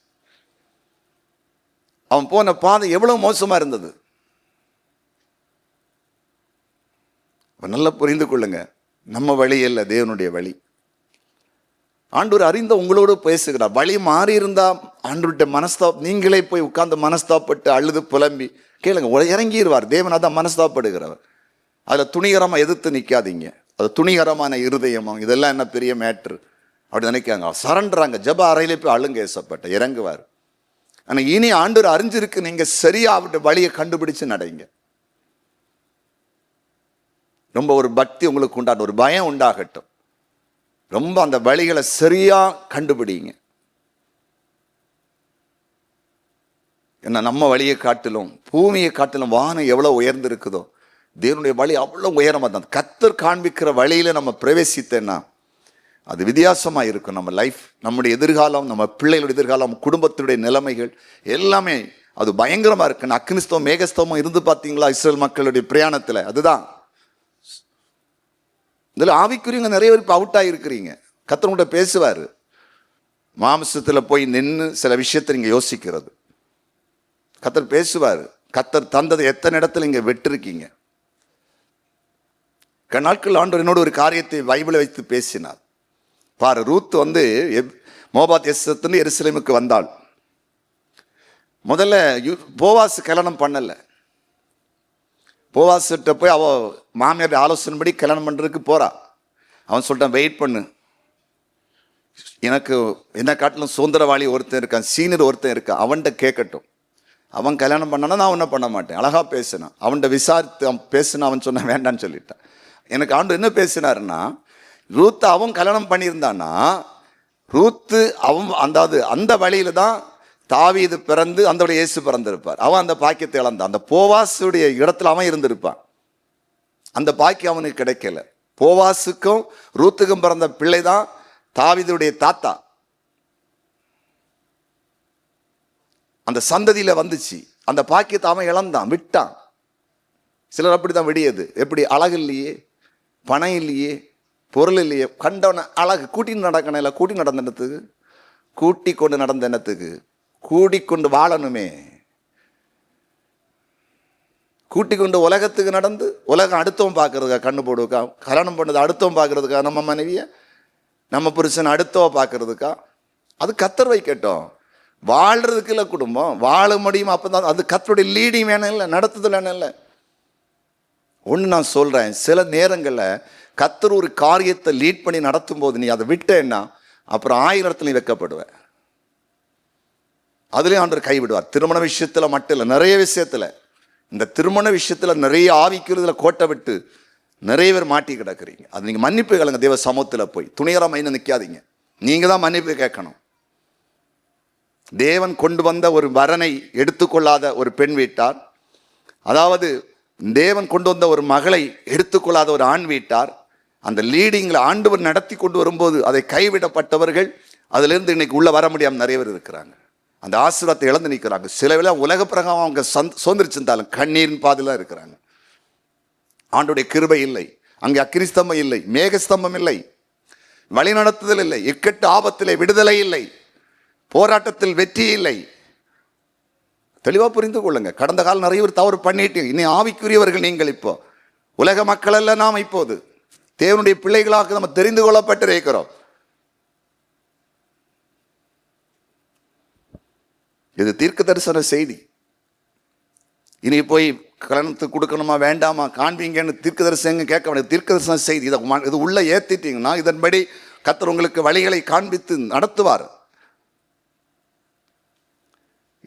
அவன் போன பாதை எவ்வளோ மோசமாக இருந்தது. நல்லா புரிந்து கொள்ளுங்க, நம்ம வழி இல்லை, தேவனுடைய வழி. ஆண்டவர் அறிந்த உங்களோடு பேசுகிறார். வழி மாறி இருந்தா ஆண்டவர்கிட்ட நீங்களே போய் உட்கார்ந்து மனஸ்தாப்பட்டு அழுது புலம்பி கேளுங்க, இறங்கிடுவார். தேவன் அதான் மனஸ்தாப்படுகிறவர். அதில் துணிகரமாக எதிர்த்து நிற்காதீங்க. அது துணிகரமான இருதயமா, இதெல்லாம் என்ன பெரிய மேட்ரு அப்படி நினைக்காங்க. சரண்டராங்க, ஜப அறையிலே போய் அழுங்க, ஏசப்பட்ட இறங்குவார். ஆனால் இனி ஆண்டவர் அறிஞ்சிருக்கு, நீங்க சரியா அவருடைய வழியை கண்டுபிடிச்சு நடைங்க. ரொம்ப ஒரு பக்தி உங்களுக்கு உண்டாகட்டும், ஒரு பயம் உண்டாகட்டும். ரொம்ப அந்த வழிகளை சரியா கண்டுபிடிங்க. என்ன, நம்ம வழியை காட்டிலும் பூமியை காட்டிலும் வானம் எவ்வளவு உயர்ந்து இருக்குதோ, தேவனுடைய வழி அவ்வளோ உயரமாக தான். கர்த்தர் காண்பிக்கிற வழியில நம்ம பிரவேசித்தேன்னா அது வித்தியாசமாக இருக்கும். நம்ம லைஃப், நம்முடைய எதிர்காலம், நம்ம பிள்ளைகளுடைய எதிர்காலம், குடும்பத்துடைய நிலைமைகள் எல்லாமே அது பயங்கரமாக இருக்குன்னு அக்னிஸ்தவம் மேகஸ்தவம் இருந்து பார்த்தீங்களா இஸ்ரேல் மக்களுடைய பிரயாணத்தில். அதுதான் இதில் ஆவிக்குரியவங்க நிறைய பேர் இப்போ அவுட் ஆகிருக்கிறீங்க. கர்த்தர் உங்கள்கிட்ட பேசுவார். மாம்சத்தில் போய் நின்று சில விஷயத்தை நீங்கள் யோசிக்கிறது, கர்த்தர் பேசுவார். கர்த்தர் தந்ததை எத்தனை இடத்துல இங்கே வெற்றிருக்கீங்க. நாட்கள் ஆண்டவர் என்னோட ஒரு காரியத்தை பைபிளை வைத்து பேசினார். பாரு, ரூத் மோபாத் தேசத்திலிருந்து எருசலேமுக்கு வந்தாள். முதல்ல போவாஸ் கல்யாணம் பண்ணலை. போவாஸ்கிட்ட போய் அவ மாமியார் ஆலோசனைப்படி கல்யாணம் பண்ணுறதுக்கு போறா. அவன் சொல்லிட்டான், வெயிட் பண்ணு, எனக்கு என்ன காட்டிலும் சுதந்திரவாளி ஒருத்தன் இருக்கான், சீனியர் ஒருத்தன் இருக்கான், அவன்கிட்ட கேட்கட்டும். அவன் கல்யாணம் பண்ணானா நான் ஒன்றும் பண்ண மாட்டேன். அழகா பேசினான். அவன்கிட்ட விசாரித்து அவன் பேசினா, அவன் சொன்ன வேண்டான்னு சொல்லிட்டான். எனக்கு ஆண்டு என்ன பேசினாருன்னா, ரூத்து அவன் கல்யாணம் பண்ணியிருந்தான்னா, ரூத்து அவன் அந்த வழியில தான் தாவீது பிறந்து அந்த இயேசு பிறந்திருப்பார். அவன் அந்த பாக்கியத்தை இழந்தான். அந்த போவாசுடைய இடத்துல அவன் இருந்திருப்பான். அந்த பாக்கியம் அவனுக்கு கிடைக்கல. போவாசுக்கும் ரூத்துக்கும் பிறந்த பிள்ளை தான் தாவீதுடைய தாத்தா. அந்த சந்ததியில வந்துச்சு. அந்த பாக்கியத்தை அவன் இழந்தான், விட்டான். சிலர் அப்படிதான் விடியது. எப்படி, அழகு இல்லையே, பணம் இல்லையே, பொருள் இல்லையே, கண்டவன அழகு கூட்டின்னு நடக்கணும். இல்லை, கூட்டி நடந்த என்னத்துக்கு, கூட்டி கொண்டு நடந்த என்னத்துக்கு, கூட்டிக்கொண்டு வாழணுமே. கூட்டி கொண்டு உலகத்துக்கு நடந்து உலகம் அடுத்தவன் பார்க்கறதுக்கா, கண்ணு போடுவதுக்கா, கல்யாணம் பண்ணது அடுத்தவன் பார்க்கறதுக்கா, நம்ம மனைவிய நம்ம புருஷன் அடுத்தவ பார்க்கறதுக்கா? அது கர்த்தர் வைக்கட்டும். வாழ்றதுக்கு இல்லை குடும்பம், வாழ முடியும். அப்பதான் அது கர்த்தருடைய லீடிங் வேணும், இல்லை நடத்துதல் வேணும். இல்லை, ஒன்று நான் சொல்றேன், சில நேரங்களில் கர்த்தர் ஒரு காரியத்தை லீட் பண்ணி நடத்தும் போது நீ அதை விட்டேன்னா அப்புறம் 1000 இடத்துல நீ வைக்கப்படுவேன். அதுலேயும் ஆண்டவர் கைவிடுவார். திருமண விஷயத்துல மட்டும் இல்லை, நிறைய விஷயத்துல. இந்த திருமண விஷயத்துல நிறைய ஆவிக்கிறதுல கோட்டை விட்டு நிறைய பேர் மாட்டி கிடக்குறீங்க. அது நீங்க மன்னிப்பு கேளுங்க. தேவ சமூகத்தில் போய் துணிகரா மைன நிற்காதீங்க. நீங்க தான் மன்னிப்பு கேட்கணும். தேவன் கொண்டு வந்த ஒரு வரனை எடுத்துக்கொள்ளாத ஒரு பெண் வீட்டார், அதாவது தேவன் கொண்டு வந்த ஒரு மகளை எடுத்துக்கொள்ளாத ஒரு ஆண் வீட்டார், அந்த லீடிங்கில் ஆண்டவர் நடத்தி கொண்டு வரும்போது அதை கைவிடப்பட்டவர்கள் அதிலிருந்து இன்னைக்கு உள்ள வர முடியாமல் நிறைய பேர் இருக்கிறாங்க. அந்த ஆசீர்வாதத்தை இழந்து நிற்கிறாங்க. சில வேளை உலக பிரகாரம் அவங்க சுதந்திரிச்சிருந்தாலும் கண்ணீரின் பாதையில் இருக்கிறாங்க. ஆண்டுடைய கிருபை இல்லை, அங்கே அக்கினிஸ்தம்பம் இல்லை, மேகஸ்தம்பம் இல்லை, வழிநடத்துதல் இல்லை, இக்கட்டு ஆபத்திலே விடுதலை இல்லை, போராட்டத்தில் வெற்றி இல்லை. தெளிவா புரிந்து கொள்ளுங்க. கடந்த காலம் நிறைய பேர் தவறு பண்ணிட்டு இனி ஆவிக்குரியவர்கள் நீங்கள். இப்போ உலக மக்கள் அல்ல, நாம் இப்போது தேவனுடைய பிள்ளைகளாக நம்ம தெரிந்து கொள்ளப்பட்டு இருக்கிறோம். இது தீர்க்க தரிசன செய்தி. இனி போய் கல்யாணத்துக்கு கொடுக்கணுமா வேண்டாமா காண்பீங்கன்னு தீர்க்க தரிசனம் கேட்க வேண்டிய தீர்க்க தரிசன செய்தி. இது உள்ள ஏத்திட்டீங்கன்னா இதன்படி கர்த்தர் உங்களுக்கு வழிகளை காண்பித்து நடத்துவார்.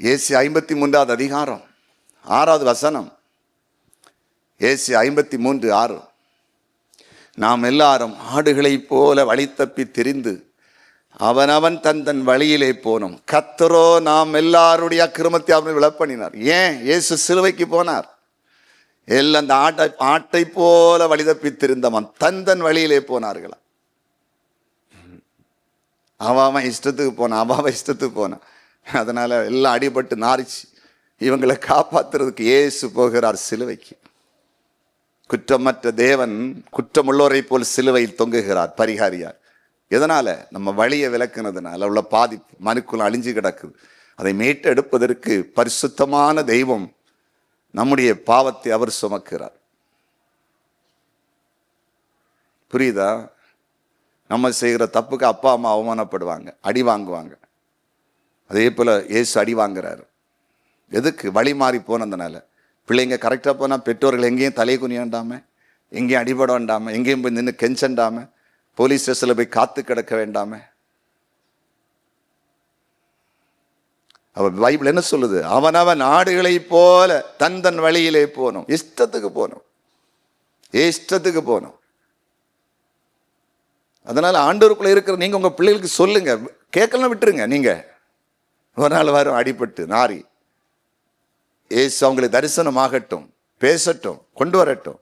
ஏசியா 53வது அதிகாரம் 6வது வசனம். ஏசியா 53:6. நாம் எல்லாரும் ஆடுகளைப் போல வழி தப்பி திரிந்து அவனவன் தன் வழியிலே போனோம், கர்த்தரோ நாம் எல்லாருடைய அக்கிரமத்தை அவனை விளப்பண்ணினார். ஏன் இயேசு சிலுவைக்கு போனார்? எல்லாம் அந்த ஆட்டை போல வழி தப்பி திரிந்தவன் தன் வழியிலே போனார்களா? அவன் இஷ்டத்துக்கு போனான், அவன் இஷ்டத்துக்கு போனான். அதனால எல்லாம் அடிபட்டு நாரிச்சு. இவங்களை காப்பாத்துறதுக்கு இயேசு போகிறார் சிலுவைக்கு. குற்றமற்ற தேவன் குற்றமுள்ளோரை போல் சிலுவையில் தொங்குகிறார் பரிகாரியார். எதனால? நம்ம வழியை விளக்குனதுனால உள்ள பாதிப்பு மனுக்குள்ள அழிஞ்சு கிடக்குது. அதை மீட்டெடுப்பதற்கு பரிசுத்தமான தெய்வம் நம்முடைய பாவத்தை அவர் சுமக்கிறார். புரியுதா? நம்ம செய்கிற தப்புக்கு அப்பா அம்மா அவமானப்படுவாங்க, அடி வாங்குவாங்க. அதே போல இயேசு அடி வாங்குறாரு. எதுக்கு? வழி மாறி போனதுனால. பிள்ளைங்க கரெக்டாக போனால் பெற்றோர்கள் எங்கேயும் தலை குனியாண்டாம, எங்கேயும் அடிபட வேண்டாம, எங்கேயும் போய் நின்று கெஞ்சண்டாம, போலீஸ் ஸ்டேஷனில் போய் காத்து கிடக்க வேண்டாம. அவ பைபிள் என்ன சொல்லுது? அவனவன் ஆடுகளை போல தன் தன் வழியிலே போனோம். இஷ்டத்துக்கு போனோம், இஷ்டத்துக்கு போனோம். அதனால ஆண்டவருக்குள்ள இருக்கிற நீங்க உங்க பிள்ளைகளுக்கு சொல்லுங்க, கேட்கலாம் விட்டுருங்க. நீங்க ஒரு நாள் வரும் அடிபட்டு நாரி, ஏசு அவங்களுக்கு தரிசனமாகட்டும், பேசட்டும், கொண்டு வரட்டும்,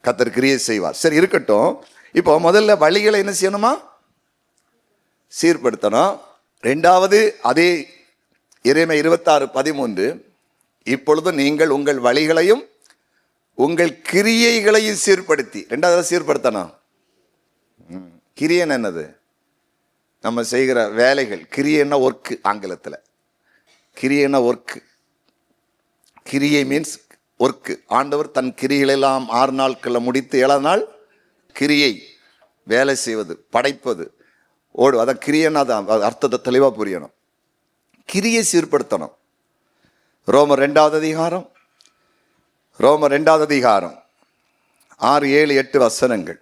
கர்த்தர் கிரியை செய்வார். சரி இருக்கட்டும். இப்போ முதல்ல வழிகளை என்ன செய்யணுமா? சீர்படுத்தணும். ரெண்டாவது அதே எரேமியா 26:13, இப்பொழுது நீங்கள் உங்கள் வழிகளையும் உங்கள் கிரியைகளையும் சீர்படுத்தி. ரெண்டாவது சீர்படுத்தணும். கிரியன் என்னது? நம்ம செய்கிற வேலைகள். கிரியைன்னா ஒர்க்கு, ஆங்கிலத்தில் கிரியைன்னா ஒர்க்கு. கிரியை மீன்ஸ் ஒர்க்கு. ஆண்டவர் தன் கிரியைகளெல்லாம் 6 நாட்களில் முடித்து 7ஆம் நாள் கிரியை, வேலை செய்வது, படைப்பது, அதான் கிரியைன்னா அதான் அர்த்தத்தை தெளிவாக புரியணும். கிரியை சீர்படுத்தணும். ரோமர் 2ஆம் அதிகாரம் 6, 7, 8 வசனங்கள்.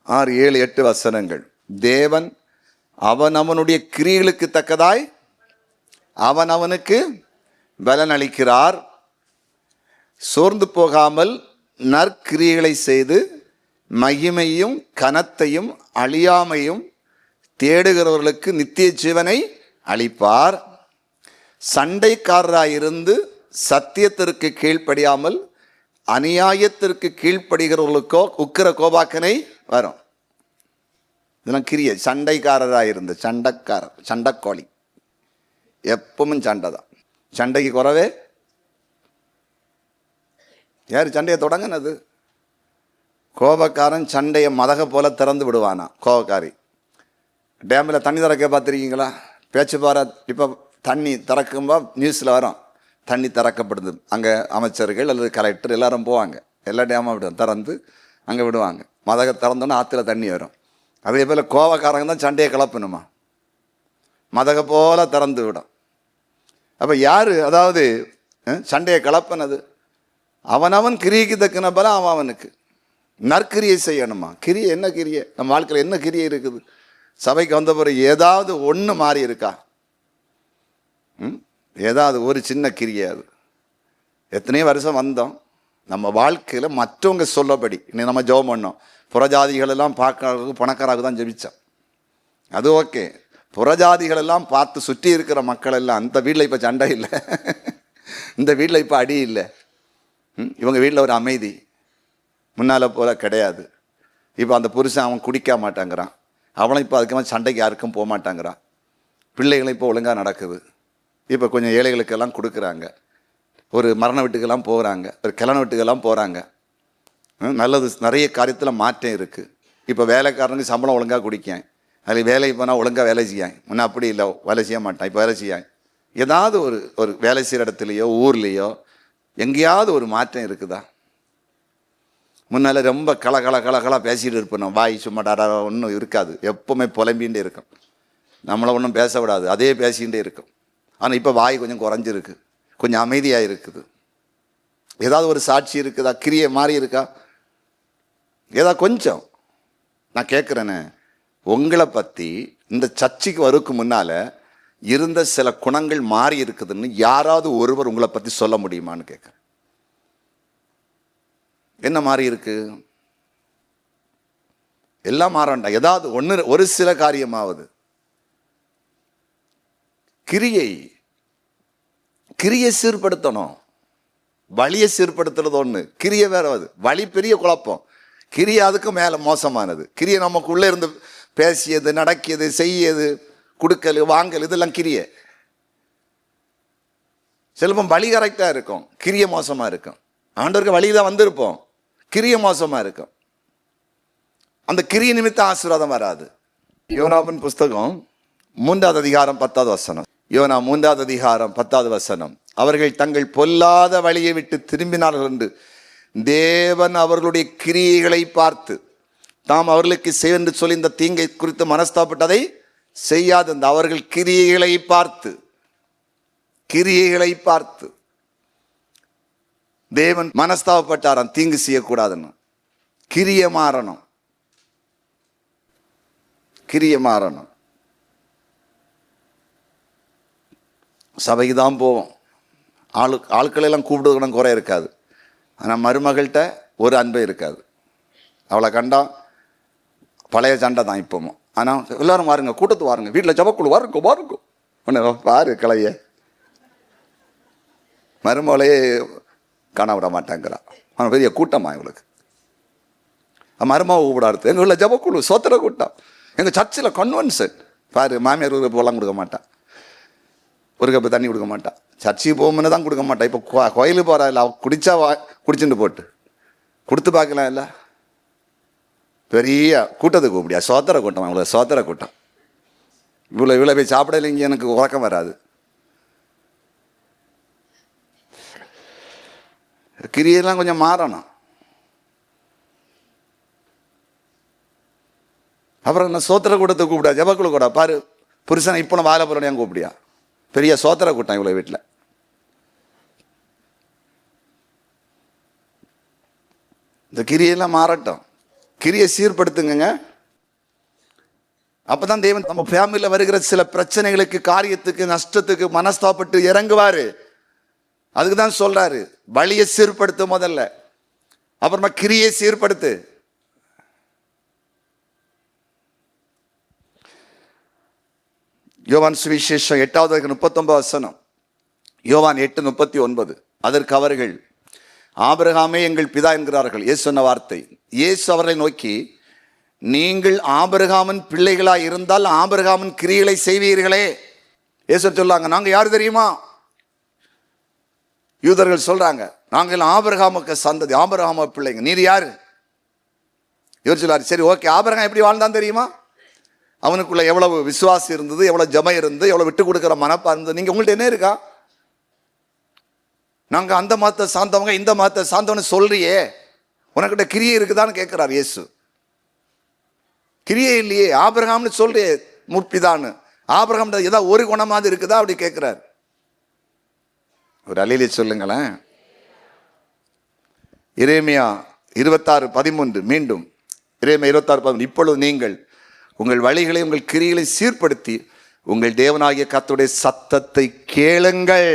6, 7, 8 வசனங்கள். தேவன் அவனுடைய கிரியைகளுக்கு தக்கதாய் அவனுக்கு பலன் அளிக்கிறார். சோர்ந்து போகாமல் நற்கிரியைகளை செய்து மகிமையும் கனத்தையும் அழியாமையும் தேடுகிறவர்களுக்கு நித்திய ஜீவனை அளிப்பார். சண்டைக்காரராயிருந்து சத்தியத்திற்கு கீழ்ப்படியாமல் அநியாயத்திற்கு கீழ்ப்படுகிறவர்களுக்கோ உக்கிர கோபாக்கனை வரும். இதெல்லாம் கிரியை. சண்டைக்காரராயிருந்து, சண்டைக்கோழி, எப்பவும் சண்டை தான். சண்டைக்கு குறவே யார் சண்டையை தொடங்கினது? கோபக்காரன் சண்டையை மதக போல திறந்து விடுவானா? கோபக்காரி. டேமில் தண்ணி திறக்க பார்த்துருக்கீங்களா? பேச்சு பாரு. இப்போ தண்ணி திறக்கும்போது நியூஸில் வரும், தண்ணி திறக்கப்படுது. அங்கே அமைச்சர்கள் அல்லது கலெக்டர் எல்லாரும் போவாங்க, எல்லா டேமும் விடும், திறந்து அங்கே விடுவாங்க. மதக திறந்தோன்னா ஆற்றுல தண்ணி வரும். அதே போல் கோபக்காரங்க தான் சண்டையை கிளப்பணுமா? மதக போல திறந்து விடும். அப்போ யார் அதாவது சண்டையை கிளப்பினது? அவனவன் கிரியைக்கு தக்கின பலம் அவனுக்கு. நற்கிரியை செய்யணுமா? கிரியை என்ன கிரியை? நம்ம வாழ்க்கையில் என்ன கிரியை இருக்குது? சபைக்கு வந்த பிறகு ஏதாவது ஒன்று மாறி இருக்கா? ஏதாவது ஒரு சின்ன கிரியை. அது எத்தனையோ வருஷம் வந்தோம். நம்ம வாழ்க்கையில் மற்றவங்க சொல்லபடி இன்னைக்கு நம்ம ஜெபம் பண்ணோம். புறஜாதிகளெல்லாம் பார்க்கறதுக்கு பணக்காராக தான் ஜெபித்தோம், அது ஓகே. புறஜாதிகளெல்லாம் பார்த்து சுற்றி இருக்கிற மக்கள் எல்லாம், அந்த வீட்டில் இப்போ சண்டை இல்லை, இந்த வீட்டில் இப்போ அடி இல்லை, இவங்க வீட்டில் ஒரு அமைதி முன்னால் போல கிடையாது. இப்போ அந்த புருஷன் அவன் குடிக்க மாட்டாங்கிறான், அவனும் இப்போ அதுக்கு சண்டைக்கு யாருக்கும் போக மாட்டாங்கிறான். பிள்ளைகளும் இப்போ ஒழுங்காக நடக்குது. இப்போ கொஞ்சம் ஏழைகளுக்கெல்லாம் கொடுக்குறாங்க, ஒரு மரண வீட்டுக்கெல்லாம் போகிறாங்க, ஒரு கல்யாண வீட்டுக்கெல்லாம் போகிறாங்க. நல்லது, நிறைய காரியத்தில் மாற்றம் இருக்குது. இப்போ வேலைக்காரனுக்கு சம்பளம் ஒழுங்காக குடிக்கேன், அதில் வேலைக்கு போனால் ஒழுங்காக வேலை செய்யான். முன்னே அப்படி இல்லை, வேலை செய்ய மாட்டான், இப்போ வேலை செய்யான். ஏதாவது ஒரு வேலை செய்கிற இடத்துலையோ ஊர்லேயோ எங்கேயாவது ஒரு மாற்றம் இருக்குதா? முன்னால் ரொம்ப கல பேசிகிட்டு இருப்போம், வாய் சும்மா டாரா ஒன்றும் இருக்காது, எப்போவுமே புலம்பிகிட்டே இருக்கும். நம்மளை ஒன்றும் பேச விடாது, அதே பேசிகிட்டே இருக்கும். ஆனால் இப்போ வாய் கொஞ்சம் குறைஞ்சிருக்கு, கொஞ்சம் அமைதியாக இருக்குது. ஏதாவது ஒரு சாட்சி இருக்குதா? கிரியை மாறி இருக்கா? ஏதாவது கொஞ்சம்? நான் கேட்குறேனே, உங்களை பற்றி இந்த சர்ச்சைக்கு வரக்கு முன்னால் இருந்த சில குணங்கள் மாறி இருக்குதுன்னு யாராவது ஒருவர் உங்களை பற்றி சொல்ல முடியுமான்னு கேட்குறேன். என்ன மாறி இருக்கு? எல்லாம் மாற வேண்டாம், ஏதாவது ஒரு சில காரியமாவது. கிரியை சீர்படுத்தணும். வழியை சீர்படுத்துறது ஒன்று, கிரியை வேற. அது வழி பெரிய குழப்பம், கிரியை அதுக்கு மேலே மோசமானது. கிரியை நமக்குள்ளே இருந்து பேசியது, நடக்கியது, செய்யது, கொடுக்கல் வாங்கல், இதெல்லாம் கிரியை. சிலப்பம் வழி கரெக்டாக இருக்கும், கிரியை மோசமாக இருக்கும். ஆண்டவருக்கு வழி தான் வந்திருப்போம், கிரிய மோசமாக இருக்கும். அந்த கிரிய நிமித்த ஆசீர்வாதம் வராது. யோனாவின் புஸ்தகம் 3வது அதிகாரம் 10வது வசனம். யோனா 3வது அதிகாரம் 10வது வசனம். அவர்கள் தங்கள் பொல்லாத வழியை விட்டு திரும்பினார்கள் என்று தேவன் அவர்களுடைய கிரியைகளை பார்த்து தாம் அவர்களுக்கு செய்வென்று சொல்லி இந்த தீங்கை குறித்து மனஸ்தாப்பட்டதை செய்யாது. இந்த அவர்கள் கிரியைகளை பார்த்து தேவன் மனஸ்தாபப்பட்டாராம், தீங்கு செய்யக்கூடாதுன்னு. கிரிய மாறணும். சபைக்கு தான் போவோம், ஆட்களெல்லாம் கூப்பிடுக்கணும், குறை இருக்காது. ஆனால் மருமகள்கிட்ட ஒரு அன்பே இருக்காது. அவளை கண்டா பழைய சண்டை தான் இப்பவும். ஆனால் எல்லாரும் வாருங்க, கூட்டத்து வாருங்க, வீட்டில் ஜபக்குழு வாருங்க ஒன்று பாரு கலைய மருமகளையே காண விட மாட்டாங்கிறான். ஆனால் பெரிய கூட்டமாக இவளுக்கு. மருமக கூப்பிடாது, எங்கள் வீட்டில் ஜபக்குழு சோத்திர கூட்டம், எங்கள் சர்ச்சில் கன்வென்ஷன். பாரு, மாமியார் ஒரு போலாம் கொடுக்க மாட்டான், ஒரு கப்பு தண்ணி கொடுக்க மாட்டான், சர்ச்சுக்கு போகும்போது தான் கொடுக்க மாட்டான். இப்போ கோயிலுக்கு போகிறா இல்லை, குடிச்சா குடிச்சுட்டு போட்டு கொடுத்து பார்க்கலாம். இல்லை பெரிய கூட்டத்துக்கு கூப்பிடியா, சோத்திர கூட்டம், அவங்கள சோத்திர கூட்டம். இவ்வளோ போய் சாப்பிட இல்லைங்க, எனக்கு உறக்கம் வராது. கிரியெல்லாம் கொஞ்சம் மாறணும். அப்புறம் என்ன சோத்திர கூட்டத்தை கூப்பிடா, ஜபக்குழு கூட பாரு, புருஷனை இப்போ நான் வாழ போகிறேன் கூப்பிடியா, பெரிய சோத்திர கூட்டம் இவ்வளோ வீட்டில். இந்த கிரியெல்லாம் மாறட்டும், கிரியை சீர்படுத்துங்க. அப்பதான் தேவன் நம்ம ஃபேமிலியில் வருகிற சில பிரச்சனைகளுக்கு, காரியத்துக்கு, நஷ்டத்துக்கு மனஸ்தாப்பட்டு இறங்குவாரு. அதுக்கு தான் சொல்றாரு, வழியை சீர்படுத்து முதல்ல, அப்புறமா கிரியை சீர்படுத்து. யோவான் சுவிசேஷம் 8வது 39 யோவான் 8:39. அதற்கு அவர்கள், ஆபிரகாமே எங்கள் பிதா என்கிறார்கள். இயேசு சொன்ன வார்த்தை. இயேசு அவர்களை நோக்கி, நீங்கள் ஆபிரகாமின் பிள்ளைகளாய் இருந்தால் ஆபிரகாமின் கிரியைகளை செய்வீர்களே. இயேசு சொல்லாங்க, நாங்க யார் தெரியுமா? யூதர்கள் சொல்றாங்க, நாங்கள் ஆபிரகாமுக்கு சந்ததி, ஆபிரகாம பிள்ளைங்க. நீர் யாரு? இவர் சொல்லாரு, சரி ஓகே, ஆபிரகாம் எப்படி வாழ்ந்தான் தெரியுமா? அவனுக்குள்ள எவ்வளவு விசுவாசம் இருந்தது, எவ்வளவு ஜபம் இருந்து, எவ்வளவு விட்டு கொடுக்குற மனப்பா இருந்தது. நீங்க உங்கள்ட்ட என்ன இருக்கா? நாங்க அந்த மதத்தை சார்ந்தவங்க, இந்த மதத்தை சார்ந்தவன்னு சொல்றியே, உனக்கிட்ட கிரியை இருக்குதான்னு கேட்கிறார் இயேசு. கிரியை இல்லையே, ஆபிரகாம்னு சொல்றியே முற்பிதான்னு, ஆபிரகாம் ஏதாவது ஒரு குணமாவது இருக்குதா அப்படி கேட்கிறார். ஒரு அலையிலே சொல்லுங்களேன். எரேமியா 26:13. மீண்டும் எரேமியா 26:13. இப்பொழுது நீங்கள் உங்கள் வழிகளை உங்கள் கிரியைகளை சீர்படுத்தி உங்கள் தேவனாகிய கர்த்தருடைய சத்தத்தை கேளுங்கள்,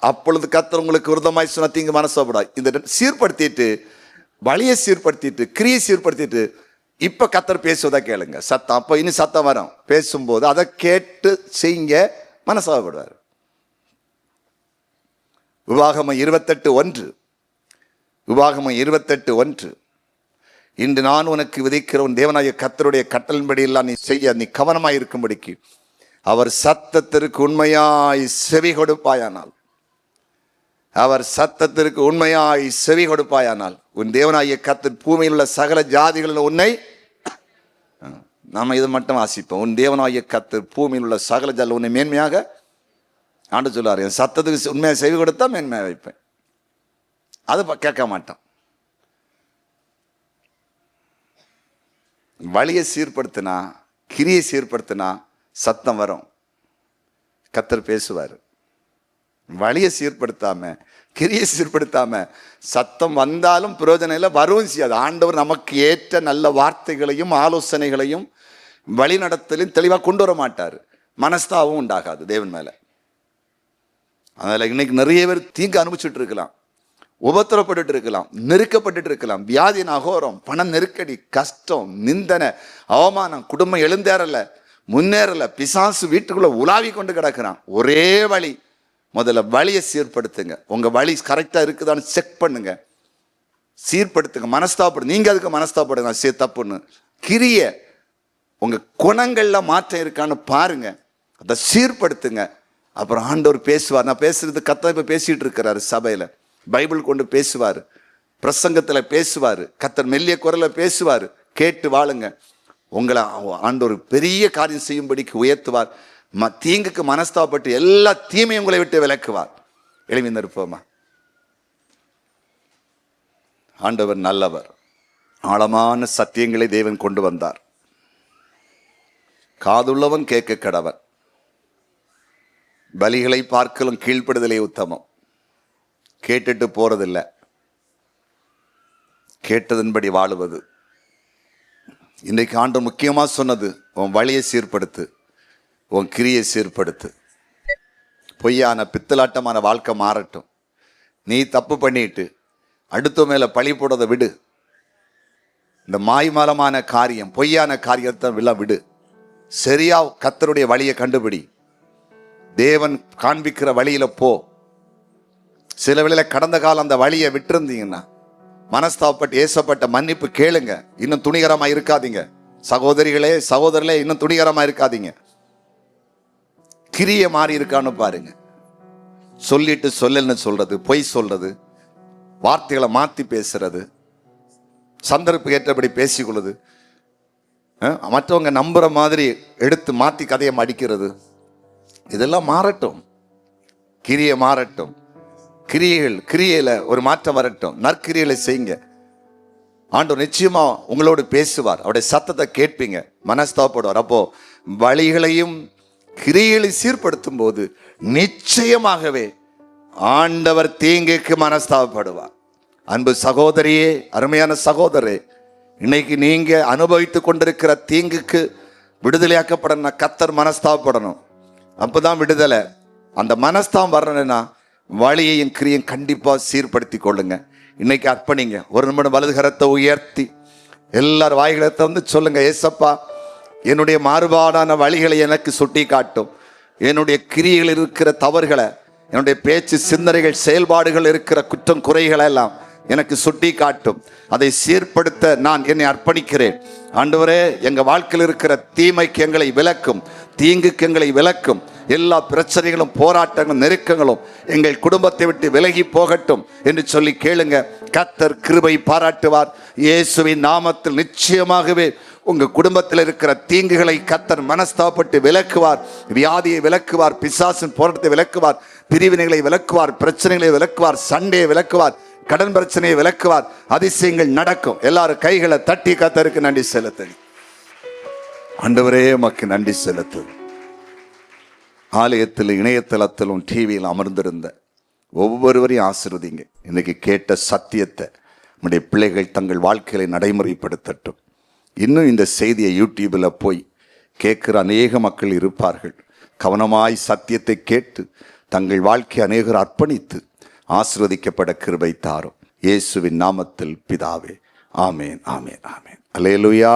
அப்பொழுது கர்த்தர் உங்களுக்கு விரோதமாய் சொன்ன தீங்கு மனசப்படாது. இந்த சீர்படுத்திட்டு, வழியை சீர்படுத்திட்டு, கிரியை சீர்படுத்திட்டு, இப்ப கர்த்தர் பேசுவதா கேளுங்க. சத்தம் அப்ப இனி சத்தம் வரும், பேசும்போது அதை கேட்டு செய்யுங்க, மனசாகப்படுவார். உபாகமம் 28:1. இன்று நான் உனக்கு விதைக்கிற உன் தேவனாகிய கர்த்தருடைய கட்டளின்படி எல்லாம் நீ செய்ய நீ கவனமாய் இருக்கும்படிக்கு அவர் சத்தத்திற்கு உண்மையாய் செவி கொடுப்பாயானால், அவர் சத்தத்திற்கு உண்மையாய் செவி கொடுப்பாயானால் உன் தேவனாகிய கர்த்தர் பூமியில் உள்ள சகல ஜாதிகளில் உன்னை, நாம இது மட்டும் வாசிப்போம், உன் தேவனாகிய கர்த்தர் பூமியில் உள்ள சகல ஜாதிகள் உன்னை மேன்மையாக ஆண்டு சொல்லாரு. என் சத்தத்துக்கு உண்மையாக செவி கொடுத்தா மேன்மையாக வைப்பேன். அது கேட்க மாட்டான். வழியை சீர்படுத்தினா, கிரியை சீர்படுத்தினா சத்தம் வரும், கர்த்தர் பேசுவார். வழியை சீர்படுத்தாம, கிரியை சீர்படுத்தாம சத்தம் வந்தாலும் பிரயோஜனம் இல்லை, வரவும் செய்யாது. ஆண்டவர் நமக்கு ஏற்ற நல்ல வார்த்தைகளையும் ஆலோசனைகளையும் வழிநடத்தலையும் தெளிவாக கொண்டு வர மாட்டார். மனஸ்தாபமும் உண்டாகாது தேவன் மேல. அதில் இன்னைக்கு நிறைய பேர் தீங்கு அனுபவிச்சுட்டு இருக்கலாம், உபத்திரப்பட்டு இருக்கலாம், நெருக்கப்பட்டு இருக்கலாம், வியாதி, அகோரம், பண நெருக்கடி, கஷ்டம், நிந்தனை, அவமானம், குடும்பம் எழுந்தேறல, முன்னேறல, பிசாசு வீட்டுக்குள்ள உலாவி கொண்டு கிடக்கிறான். ஒரே வழி, முதல்ல வழியை சீர்படுத்துங்க. உங்க வழி கரெக்டா இருக்குதான்னு செக் பண்ணுங்க, சீர்படுத்துங்க, மனஸ்தாபப்படு. நீங்க அதுக்கு மனஸ்தாபப்படுங்க, தப்புன்னு. கிரிய உங்க குணங்கள்ல மாற்றம் இருக்கான்னு பாருங்க, அதை சீர்படுத்துங்க. அப்புறம் ஆண்டவர் பேசுவார். நான் பேசுறது கர்த்தர் இப்ப பேசிட்டு இருக்கிறாரு சபையில, பைபிள் கொண்டு பேசுவார். பிரசங்கத்தில் பேசுவார், கர்த்தர் மெல்லிய குரல்ல பேசுவார். கேட்டு வாழுங்க. உங்களை ஆண்டவர் பெரிய காரியம் செய்யும்படிக்கு உயர்த்துவார். தீங்குக்கு மனஸ்தாபப்பட்டு எல்லா தீமையும் உங்களை விட்டு விலக்குவார். எழுப்பி நிற்போமா? ஆண்டவர் நல்லவர். ஆழமான சத்தியங்களை தேவன் கொண்டு வந்தார். காதுள்ளவன் கேட்க கடவன். பலிகளை பார்க்கலும் கீழ்ப்படுதலே உத்தமம். கேட்டுட்டு போறதில்லை, கேட்டதன்படி வாழுவது. இன்றைக்கு ஆண்டு முக்கியமாக சொன்னது, உன் வழியை சீர்படுத்து, உன் கிரியை சீர்படுத்து. பொய்யான பித்தலாட்டமான வாழ்க்கை மாறட்டும். நீ தப்பு பண்ணிட்டு அடுத்த மேலே பழி போடுறதை விடு. இந்த மாய்மலமான காரியம், பொய்யான காரியத்தை விடு. சரியா கர்த்தருடைய வழியை கண்டுபிடி. தேவன் காண்பிக்கிற வழியில போ. சில வேளையில கடந்த காலம் அந்த வழியை விட்டுருந்தீங்கன்னா, மனஸ்தாபப்பட்டு ஏசப்பட்ட மன்னிப்பு கேளுங்க. இன்னும் துணிகரமா இருக்காதீங்க. சகோதரிகளே சகோதரர்களே, இன்னும் துணிகரமா இருக்காதீங்க. கிரிய மாறி இருக்கான்னு பாருங்க. சொல்லிட்டு சொல்லலன்னு சொல்றது, பொய் சொல்றது, வார்த்தைகளை மாத்தி பேசுறது, சந்தர்ப்பம் ஏற்றபடி பேசிக்கொள்ளுது, மற்றவங்க நம்புற மாதிரி எடுத்து மாத்தி கதையை அடிக்கிறது, இதெல்லாம் மாறட்டும். கிரிய மாறட்டும். கிரியையில ஒரு மாற்றம் வரட்டும். நற்கிரியைகளை செய்யுங்க. ஆண்டவர் நிச்சயமா உங்களோடு பேசுவார். அவருடைய சத்தத்தை கேட்பீங்க, மனஸ்தாபப்படுவார். அப்போ வழிகளையும் கிரியைகளை சீர்படுத்தும் போது நிச்சயமாகவே ஆண்டவர் தீங்குக்கு மனஸ்தாபப்படுவார். அன்பு சகோதரியே, அருமையான சகோதரே, இன்னைக்கு நீங்க அனுபவித்து கொண்டிருக்கிற தீங்குக்கு விடுதலையாக்கப்படணும். கர்த்தர் மனஸ்தாபப்படணும். அப்பதான் விடுதலை. அந்த மனஸ்தாபம் வரணும்னா வழியையும் கிரியையும் கண்டிப்பா சீர்படுத்தி கொள்ளுங்க. இன்னைக்கு அர்ப்பணிங்க. ஒரு நிமிடம் வலது கரத்தை உயர்த்தி எல்லாரும் வாய்களை வந்து சொல்லுங்க, ஏசப்பா, என்னுடைய மாறுபாடான வழிகளை எனக்கு சுட்டி காட்டும். என்னுடைய கிரியைகள் இருக்கிற தவறுகளை, என்னுடைய பேச்சு, சிந்தனைகள், செயல்பாடுகள் இருக்கிற குற்றம் குறைகளை எல்லாம் எனக்கு சுட்டி காட்டும். அதை சீர்படுத்த நான் என்னை அர்ப்பணிக்கிறேன். ஆண்டவரே, எங்க வாழ்க்கையில் இருக்கிற தீமைக்கு எங்களை விலக்கும், தீங்குக்கு எங்களை விலக்கும். எல்லா பிரச்சனைகளும், போராட்டங்களும், நெருக்கங்களும் எங்கள் குடும்பத்தை விட்டு விலகி போகட்டும் என்று சொல்லி கேளுங்க. கர்த்தர் கிருபை பாராட்டுவார். இயேசுவின் நாமத்தில் நிச்சயமாகவே உங்க குடும்பத்தில் இருக்கிற தீங்குகளை கர்த்தர் மனஸ்தாபப்பட்டு விலக்குவார். வியாதியை விலக்குவார், பிசாசின் போராட்டத்தை விலக்குவார், பிரிவினைகளை விலக்குவார், பிரச்சனைகளை விலக்குவார், சண்டையை விலக்குவார், கடன் பிரச்சனையை விலக்குவார். அதிசயங்கள் நடக்கும். எல்லாரும் கைகளை தட்டி கர்த்தருக்கு நன்றி செலுத்து. ஆண்டவரே, உமக்கு நன்றி செலுத்து. ஆலயத்தில், இணையதளத்திலும், டிவியில் அமர்ந்திருந்த ஒவ்வொருவரையும் ஆசீர்வதிங்க. இன்னைக்கு கேட்ட சத்தியத்தை நம்முடைய பிள்ளைகள் தங்கள் வாழ்க்கையை நடைமுறைப்படுத்தட்டும். இன்னும் இந்த செய்தியை யூடியூபில் போய் கேட்கிற அநேக மக்கள் இருப்பார்கள். கவனமாய் சத்தியத்தை கேட்டு தங்கள் வாழ்க்கை அநேகர் அர்ப்பணித்து ஆசீர்வதிக்கப்பட கிருபை தாரும். இயேசுவின் நாமத்தில் பிதாவே, ஆமேன், ஆமேன், ஆமேன். அல்லேலூயா.